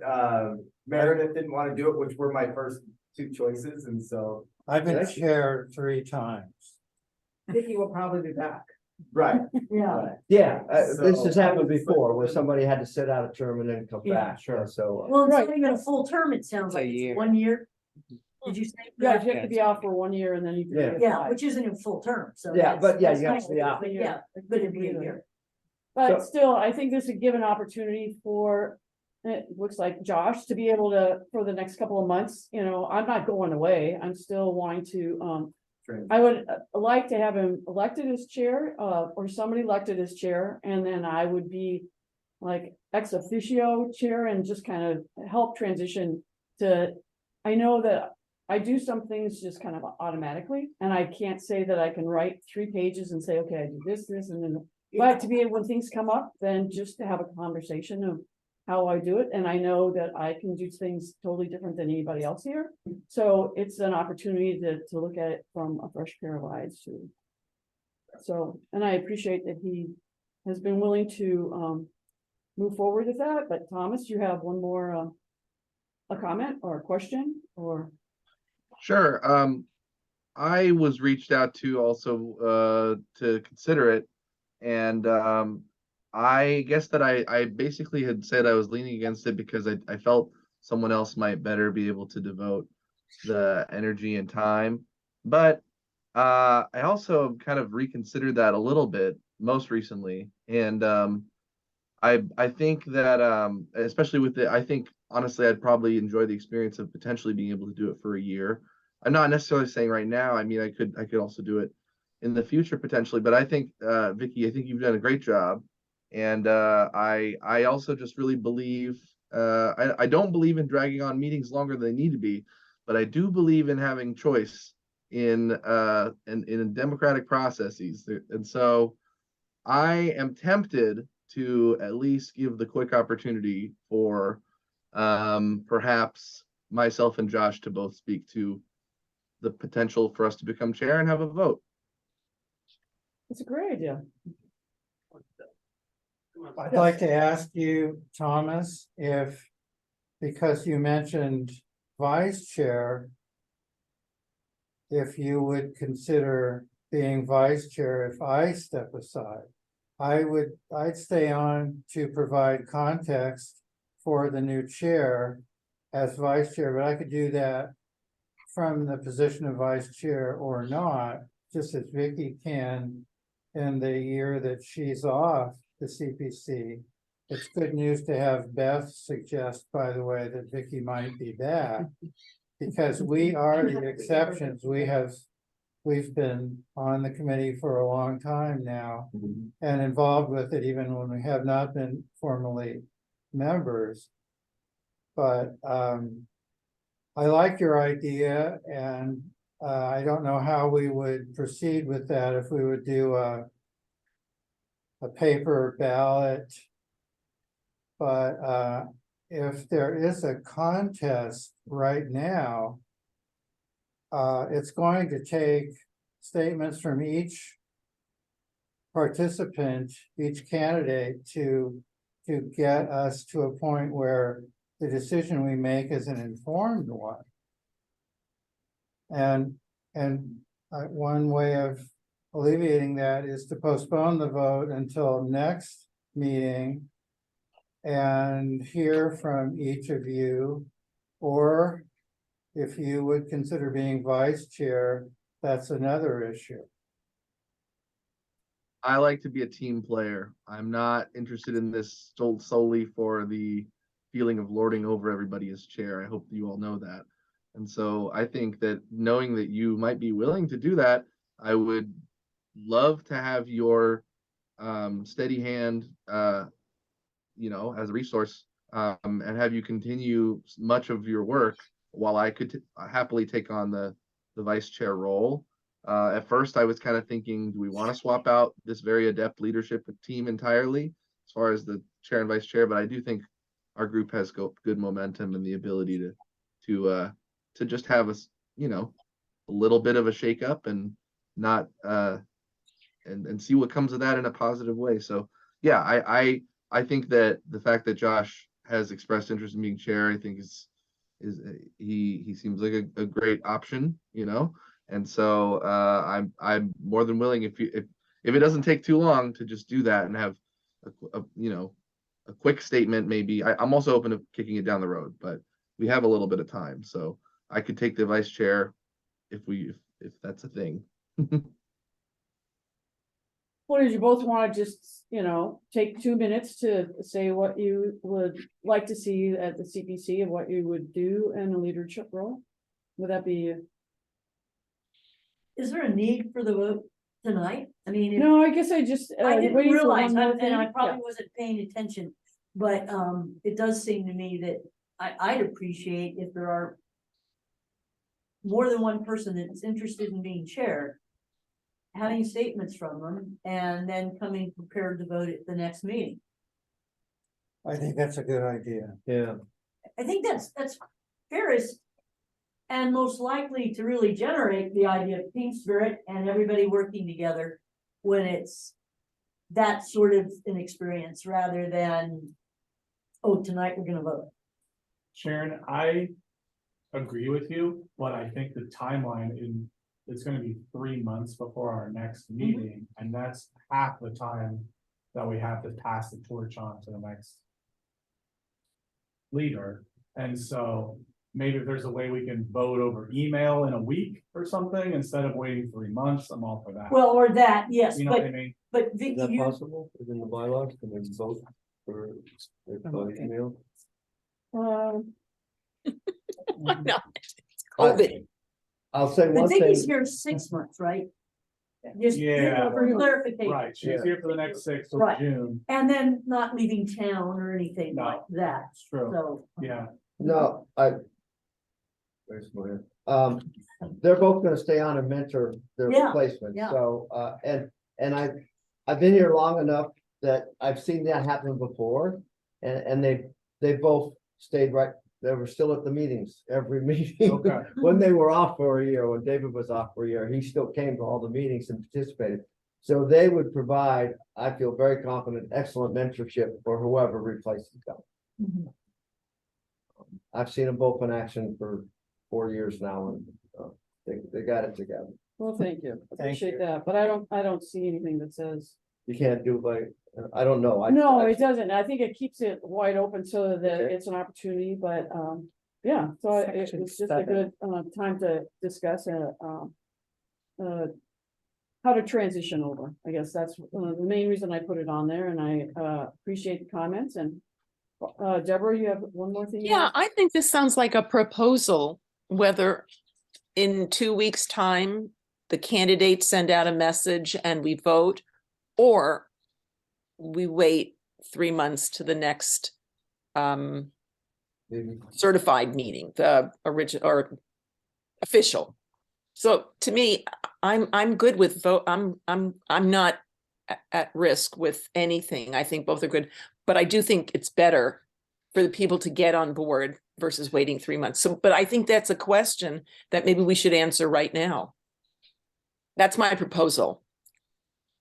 Meredith didn't want to do it, which were my first 2 choices, and so, I've been chair 3 times. Vicky will probably be back. right. Yeah. Yeah, this So- has happened before where somebody had to sit out a term and then come Yeah. back, sure, so. Well, it's Right. not even a full term, it sounds It's a like. year. It's 1 year. Did you say? Yeah, you have to be out for 1 year and then you can. Yeah. Yeah, which isn't a full term, so. Yeah, that's- but yeah, that's you have nice. to be out. But yeah, but it'd be a year. But So- still, I think this would give an opportunity for, it looks like Josh to be able to, for the next couple of months, I'm not going away. I'm still wanting to, I would like to have him elected as chair, or somebody elected as chair, and then I would be like ex officio chair and just kind of help transition to, I know that I do some things just kind of automatically, and I can't say that I can write 3 pages and say, okay, I do this, and then, but to be able, when things come up, then just to have a conversation of how I do it, and I know that I can do things totally different than anybody else here. So it's an opportunity to look at it from a fresh pair of eyes too. So, and I appreciate that he has been willing to move forward with that, but Thomas, you have one more a comment or a question or? Sure. I was reached out to also to consider it, and I guess that I basically had said I was leaning against it because I felt someone else might better be able to devote the energy and time. But I also kind of reconsidered that a little bit most recently. And I think that especially with I think honestly I'd probably enjoy the experience of potentially being able to do it for a year. I'm not necessarily saying right now. I mean, I could also do it in the future potentially, but I think Vicky, I think you've done a great job. And I also just really believe I don't believe in dragging on meetings longer than they need to be, but I do believe in having choice in democratic processes. And so I am tempted to at least give the quick opportunity for perhaps myself and Josh to both speak to the potential for us to become chair and have a vote. It's a great idea. I'd like to ask you, Thomas, if, because you mentioned vice chair, if you would consider being vice chair if I step aside. I'd stay on to provide context for the new chair as vice chair, but I could do that from the position of vice chair or not, just as Vicky can in the year that she's off the CPC. It's good news to have Beth suggest, by the way, that Vicky might be back. Because we are the exceptions. We've been on the committee for a long time now and involved with it even when we have not been formally members. But I like your idea, and I don't know how we would proceed with that, if we would do a paper ballot. But if there is a contest right now, it's going to take statements from each participant, each candidate to get us to a point where the decision we make is an informed one. And one way of alleviating that is to postpone the vote until next meeting and hear from each of you, or if you would consider being vice chair, that's another issue. I like to be a team player. I'm not interested in this solely for the feeling of lording over everybody as chair. I hope you all know that. And so I think that knowing that you might be willing to do that, I would love to have your steady hand as a resource, and have you continue much of your work while I could happily take on the vice chair role. At first, I was kind of thinking, do we want to swap out this very adept leadership team entirely as far as the chair and vice chair? But I do think our group has good momentum and the ability to just have a little bit of a shakeup and not and see what comes of that in a positive way. So yeah, I think that the fact that Josh has expressed interest in being chair, I think he seems like a great option, and so I'm more than willing if it doesn't take too long to just do that and have a quick statement. Maybe I'm also open to kicking it down the road, but we have a little bit of time, so I could take the vice chair if that's a thing. What did you both want to just, take 2 minutes to say what you would like to see at the CPC and what you would do in a leadership role? Would that be? Is there a need for the vote tonight? I mean, No, I guess I just. I didn't waiting for realize, one more and I thing. probably wasn't paying attention, but it does seem to me that I'd appreciate if there are more than one person that's interested in being chair, having statements from them, and then coming prepared to vote at the next meeting. I think that's a good idea. Yeah. I think that's fairest and most likely to really generate the idea of team spirit and everybody working together when it's that sort of an experience rather than, oh, tonight we're gonna vote. Sharon, I agree with you, but I think the timeline it's gonna be 3 months before our next meeting, and that's half the time that we have to pass the torch on to the next leader. And so maybe if there's a way we can vote over email in a week or something, instead of waiting 3 months, I'm all for that. Well, or that, yes, You know what I but, mean? but Is Vicky, that you, possible within the bylaws? Can we vote for Okay. email? Why not? It's I- COVID. I'll say but one thing. Vicky's here 6 months, right? Just Yeah. for clarification. Right, she's Yeah. here for the next 6 till Right. June. And then not leaving town or anything No. like that, It's true. so. Yeah. No, where's my, they're both gonna stay on and mentor their Yeah, replacement, yeah. so, and I've been here long enough that I've seen that happen before. And they both stayed right, they were still at the meetings, every meeting. Okay. When they were off for a year, when David was off for a year, he still came to all the meetings and participated. So they would provide, I feel very confident, excellent mentorship for whoever replaces them. Mhm. I've seen them both in action for 4 years now, and they got it together. Well, thank you. Thank Appreciate you. that, but I don't see anything that says. You can't do like, I don't know. No, I- it doesn't. I think it keeps it wide open so that Okay. it's an opportunity, but, yeah, so it Section was just a 7. good, time to discuss, how to transition over. I guess that's the main reason I put it on there, and I, appreciate the comments, and, Deborah, you have one more thing? you Yeah, want? I think this sounds like a proposal, whether in 2 weeks' time, the candidates send out a message and we vote, or we wait 3 months to the next Maybe. certified meeting, the original or official. So to me, I'm good with vote. I'm not at risk with anything. I think both are good, but I do think it's better for the people to get on board versus waiting 3 months. So, but I think that's a question that maybe we should answer right now. That's my proposal.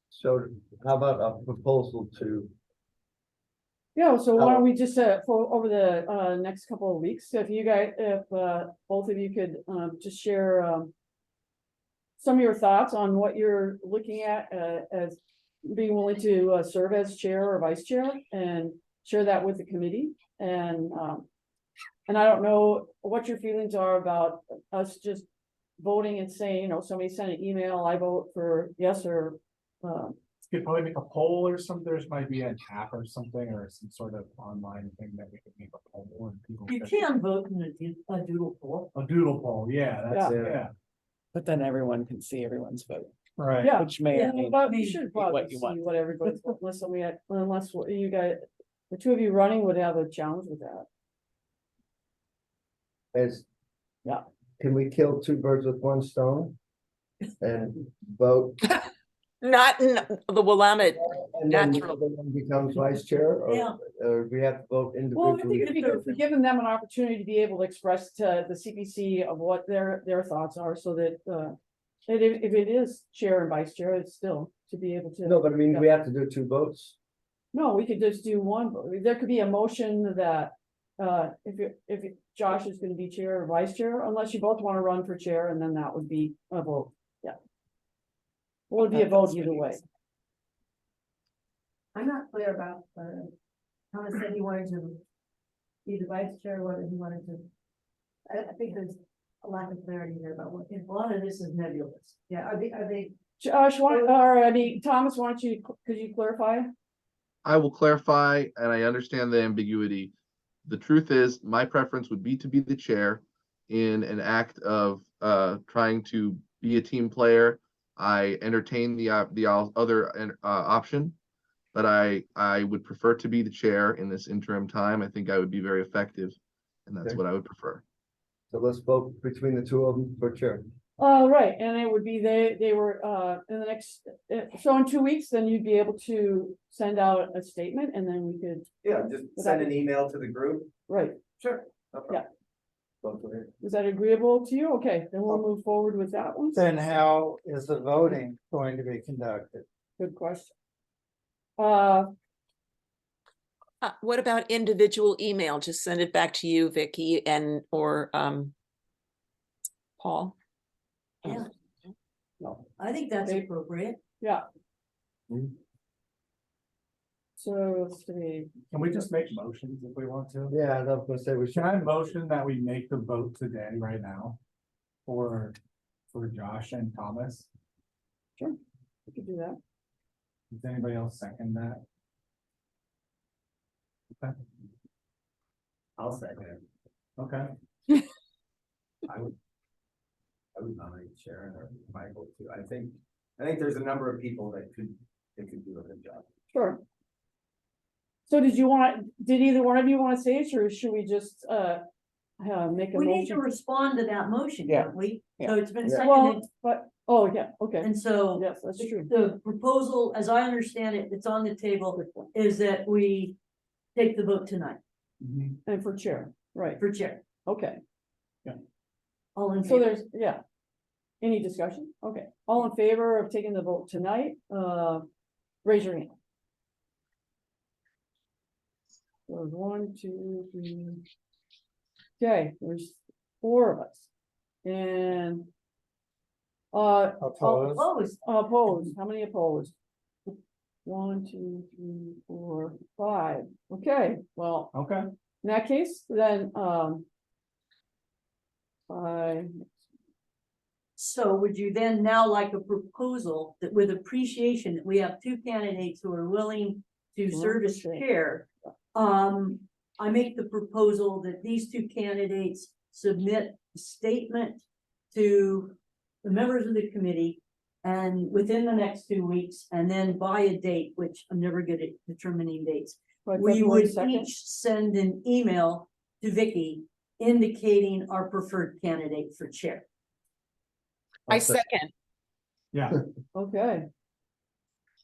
So how about a proposal to, Yeah, so why don't we just, for over the, next couple of weeks, if you guys, if, both of you could, just share, some of your thoughts on what you're looking at, as being willing to, serve as chair or vice chair, and share that with the committee, and I don't know what your feelings are about us just voting and saying, somebody sent an email, I vote for yes, or, Could probably make a poll or something. There's might be an app or something, or some sort of online thing that we could make a poll and people. You can vote in a doodle poll. A doodle poll, yeah, that's, Yeah. yeah. But then everyone can see everyone's vote, Right. yeah. which may Yeah. or may But we Maybe should what probably you see want. what everybody's, unless you guys, the two of you running would have a challenge with that. as? Yeah. Can we kill 2 birds with 1 stone? And vote, Not in the Willamette. and then the Natural. other one becomes vice chair, Yeah. or we have to vote Well, I think individually? it'd be good for giving them an opportunity to be able to express to the CPC of what their thoughts are, so that, that if it is chair and vice chair, it's still to be able to. No, but I mean, we have to do 2 votes. No, we could just do one, there could be a motion that, if Josh is gonna be chair or vice chair, unless you both wanna run for chair, and then that would be a vote, yeah. Well, it'd be a vote either way. I'm not clear about, Thomas said he wanted to be the vice chair, whether he wanted to. I think there's a lack of clarity here about what, A lot of this is nebulous. yeah, are they, Josh, Thomas, why don't you, could you clarify? I will clarify, and I understand the ambiguity. The truth is, my preference would be to be the chair in an act of trying to be a team player. I entertain the other option, but I would prefer to be the chair in this interim time. I think I would be very effective, and that's Okay. what I would prefer. So let's vote between the 2 of them for chair. Right, and it would be, they were, in the next, so in 2 weeks, then you'd be able to send out a statement, and then we could, Yeah, just send an email to the group. right, Sure. No problem. Vote for it. is that agreeable to you? Okay, then we'll move forward with that one. Then how is the voting going to be conducted? Good question. What about individual email? Just send it back to you, Vicky, or Paul. Yeah, No, I think that's They- appropriate. yeah, So let's see, Can we just make motions if we want to? Yeah, I was gonna say we should. Can I motion that we make the vote today, right now? For Josh and Thomas? we could do that. Does anybody else second that? Okay. I'll second it. Okay. I would nominate Sharon or Michael too. I think there's a number of people that could do a good job. Sure. So did either one of you want to say it, or should we just, make a We need to motion? respond to that motion, Yeah. don't we? Yeah. So it's been Yeah. Well, seconded, but, oh, yeah, okay, and so yes, that's true. the proposal, as I understand it, it's on the table, is that we take the vote tonight And for chair, right, for chair. okay, All in so favor? there's, yeah. Any discussion? Okay, all in favor of taking the vote tonight, raise your hand. There's 1, 2, 3. Okay, there's 4 of us. And Opposed? opposed, how many opposed? 1, 2, 3, 4, 5. Okay, well, Okay. in that case, then, So would you then now like a proposal that with appreciation that we have 2 candidates who are willing to serve as chair? I make the proposal that these 2 candidates submit a statement to the members of the committee and within the next 2 weeks, and then by a date, which I'm never good at determining dates. by We February would 2nd? each send an email to Vicky indicating our preferred candidate for chair. I second. Yeah. Okay,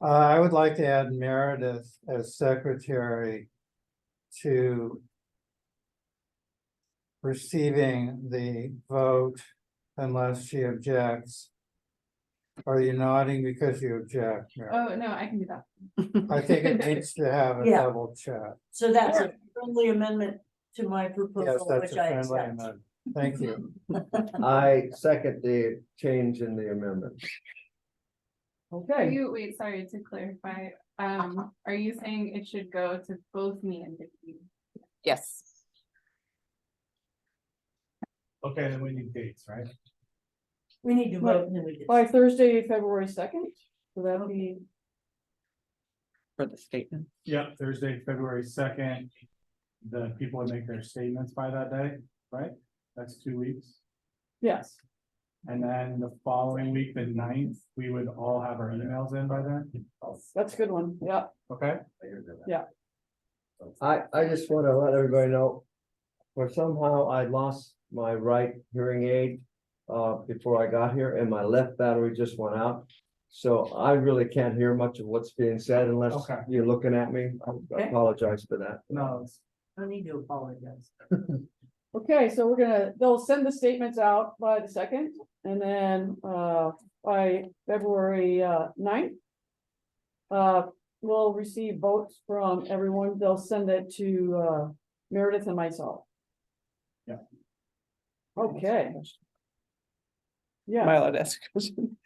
I would like to add Meredith as secretary to receiving the vote unless she objects. Are you nodding because you object, Meredith? Oh, no, I can do that. I think it needs to have a Yeah. double check. So that's a friendly amendment to my Yes, proposal, that's a which I friendly accept. amendment. Thank you. I second the change in the amendment. okay, Wait, sorry, to clarify, are you saying it should go to both me and Vicky? Yes. Okay, then we need dates, right? We need to vote and then we by just. Thursday, February 2nd, so that'll be, For the statement. Yep, Thursday, February 2nd. The people would make their statements by that day, right? That's 2 weeks. yes, And then the following week, the 9th, we would all have our emails in by then. that's a good one, yeah, Okay? yeah. I just want to let everybody know, for somehow I lost my right hearing aid before I got here, and my left battery just went out. So I really can't hear much of what's being said unless Okay. you're looking at me. I apologize for that. No, it's I need to apologize. Okay, so they'll send the statements out by the 2nd, and then, by February 9th. We'll receive votes from everyone, they'll send it to, Meredith and myself. Yeah. Okay. Am Yeah, I allowed to ask a question?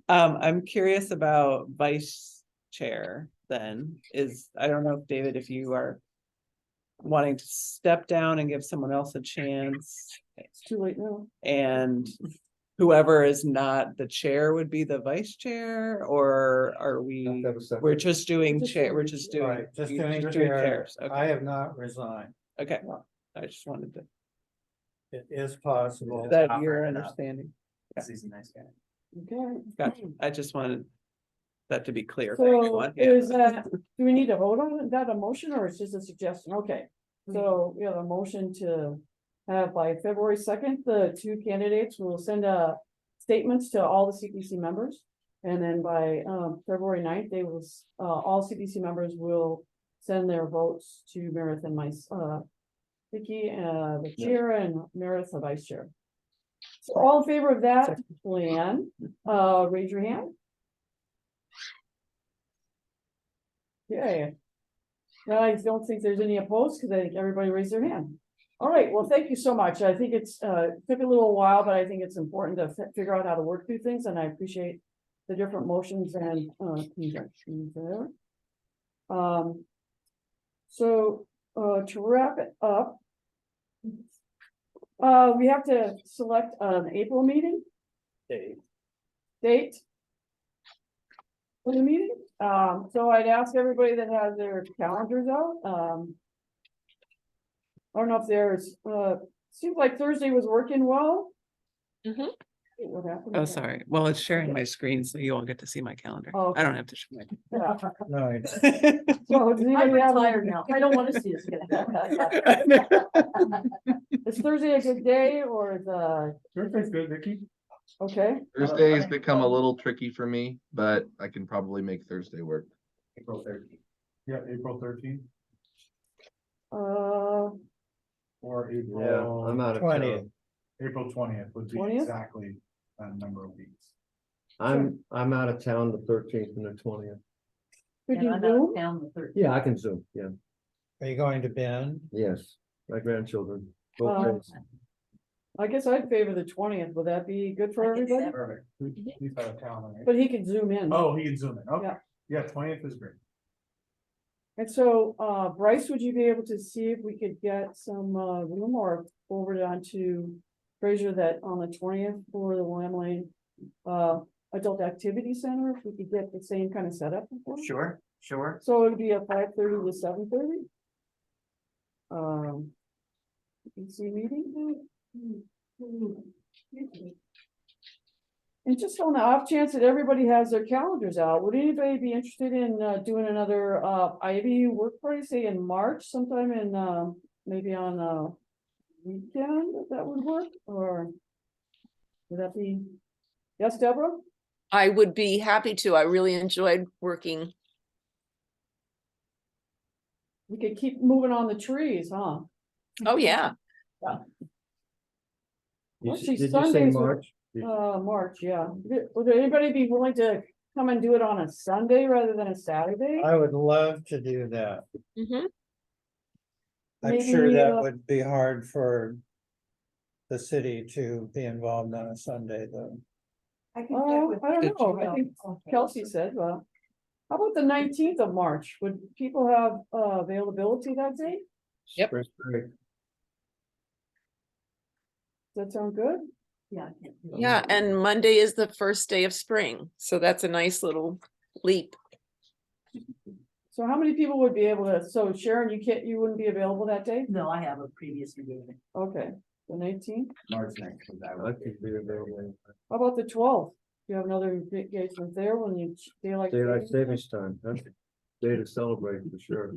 I'm curious about vice chair then I don't know if David, if you are wanting to step down and give someone else a chance, it's too late now. and whoever is not the chair would be the vice chair, or are we, we're just doing chair, we're just doing. Right, just you're doing doing chair. chairs. I Okay, have not resigned. okay, I just wanted to, It is possible. that I'll your bring it up. understanding, He's a nice guy. Okay, gotcha, I just wanted that to be clear. for so everyone. Yeah. is that, do we need to vote on that, a motion, or it's just a suggestion? Okay. So we have a motion to have by February 2nd, the 2 candidates will send statements to all the CPC members. And then by February 9th, they will, all CPC members will send their votes to Meredith and Vicky, the chair, and Meredith, the vice chair. So all in favor of that plan, raise your hand. Yeah. No, I don't think there's any opposed, because I think everybody raised their hand. All right, well, thank you so much. I think it's took a little while, but I think it's important to figure out how to work through things, and I appreciate the different motions and conjunctions there. So, to wrap it up. We have to select an April meeting. Date. For the meeting, so I'd ask everybody that has their calendars out, I don't know if there's, seems like Thursday was working well. Mhm. What happened? Oh, sorry. Well, it's sharing my screen, so you all get to see my calendar. Oh. I don't have to show my. Yeah. No, it's So does I'm anybody have retired now. I don't want to see this again. Is Thursday a good day or is, Thursday's good, Vicky. okay, Thursday's become a little tricky for me, but I can probably make Thursday work. April 13th. Yeah, April 13th uh, or April. Yeah, I'm out of 20th. town. April 20th would be 20th? exactly that number of weeks. I'm out of town the 13th and the 20th. could And you I'm out of Zoom? town the 13th. Yeah, I can Zoom, yeah, Are you going to Bend? yes, my grandchildren. both Um, days. I guess I'd favor the 20th, would that be good for I can everybody? set- Perfect. He's out of town, right? But he can zoom in. Oh, he can zoom in. Okay. Yeah. Yeah, 20th is great. And so, Bryce, would you be able to see if we could get some, room or forward it on to Fraser that on the 20th for the Whilamut Adult Activity Center, if we could get the same kind of setup? for it? Sure, sure. So it'd be a 5:30 to 7:30? CPC meeting? And just on the off chance that everybody has their calendars out, would anybody be interested in doing another Ivy work party, say in March, sometime in maybe on a weekend, if that would work, or would that be, yes, Deborah? I would be happy to. I really enjoyed working. We could keep moving on the trees, huh? Oh, yeah. Actually, Did you say Sundays were- March? March, yeah. Would anybody be willing to come and do it on a Sunday rather than a Saturday? I would love to do that. Mhm. I'm sure Maybe, that would be hard for the city to be involved on a Sunday, though. I can check with. I don't know, I think Okay. Kelsey said, how about the 19th of March? Would people have availability that day? Yep. Spring break. Does that sound good? Yeah, I can't do it. Yeah, and Monday is the first day of spring, so that's a nice little leap. So how many people would be able to, so Sharon, you wouldn't be available that day? No, I have a previous engagement. Okay, the 19th. March 9th. 'cause I I would- could be available. How about the 12th? You have another engagement there when you daylight Daylight savings? savings time, that's a day to celebrate for sure.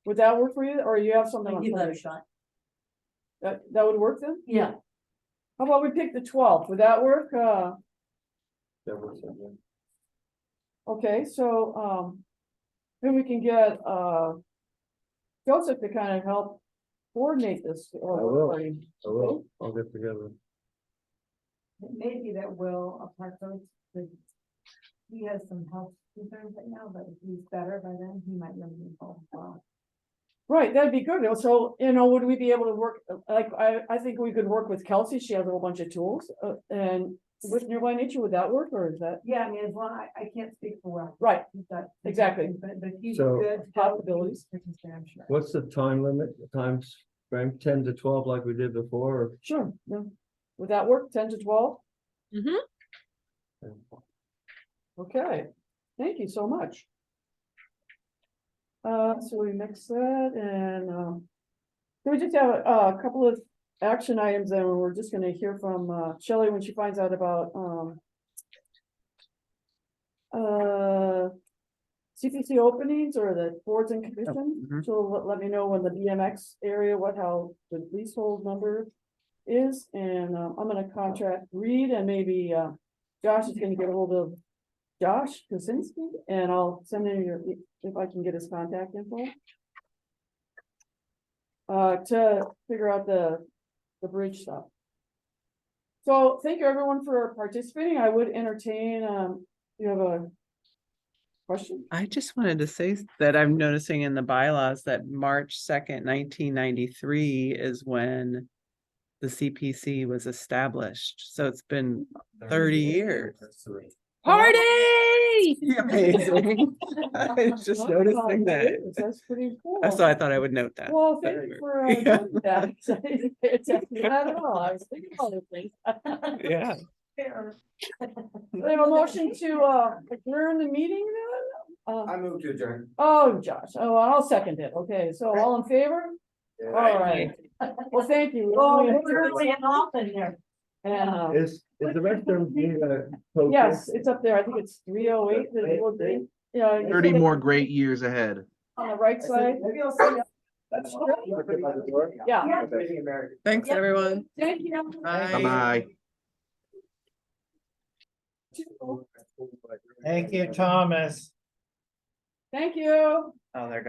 Would that work for you, or you have something I'll on give that a Sunday? shot. That would work then? Yeah, How about we pick the 12th? Would that work? That was it, Okay, so, then we can get, Joseph to kind of help coordinate this. I will. party. I will, I'll get together. Maybe that will, apart from, he has some health concerns right now, but if he's better by then, he might really be involved as well. Right, that'd be good. So, would we be able to work, like, I think we could work with Kelsey. She has a whole bunch of tools, and with Nearby Nature, would that work, or is that? Yeah, I mean, as long, I can't speak for Will. Right, He's got- Exactly. But he's So- good. Possibilities. I'm sure. What's the time limit, the times frame, 10 to 12 like we did before, or? Sure, yeah. Would that work, 10 to 12? Mhm. Okay, thank you so much. So we mix that and, so we just have a couple of action items and we're just gonna hear from, Shelley when she finds out about, CPC openings or the boards and commissions. mhm. So let me know when the BMX area, how the leasehold number is, and, I'm gonna contact Reed and maybe, Josh is gonna get a hold of Josh Kosinski, and I'll send in if I can get his contact info. To figure out the bridge stuff. So thank you everyone for participating. I would entertain, you have a question? I just wanted to say that I'm noticing in the bylaws that March 2nd, 1993 is when the CPC was established. So it's been 30 years. Party! Amazing. I was just noticing that. That's pretty cool. So I thought I would note that. Well, thank you for Yeah. doing that. I didn't pay attention to that at all. I was thinking of other things. Yeah. We have a motion to adjourn the meeting then? I moved to adjourn. Oh, Josh, oh, I'll second it. Okay, so all in favor? All right. Well, thank you. Oh, We only we're have to- really Alton here. And, Is the restroom being posted? yes, it's up there. I think it's 308. Yeah. it's 30 on the- more great years ahead. On the right side. Maybe I'll see you. That's Yeah. Thanks, everyone. Thank you. Bye-bye. Thank you, Thomas. Thank you. Oh, they're gone.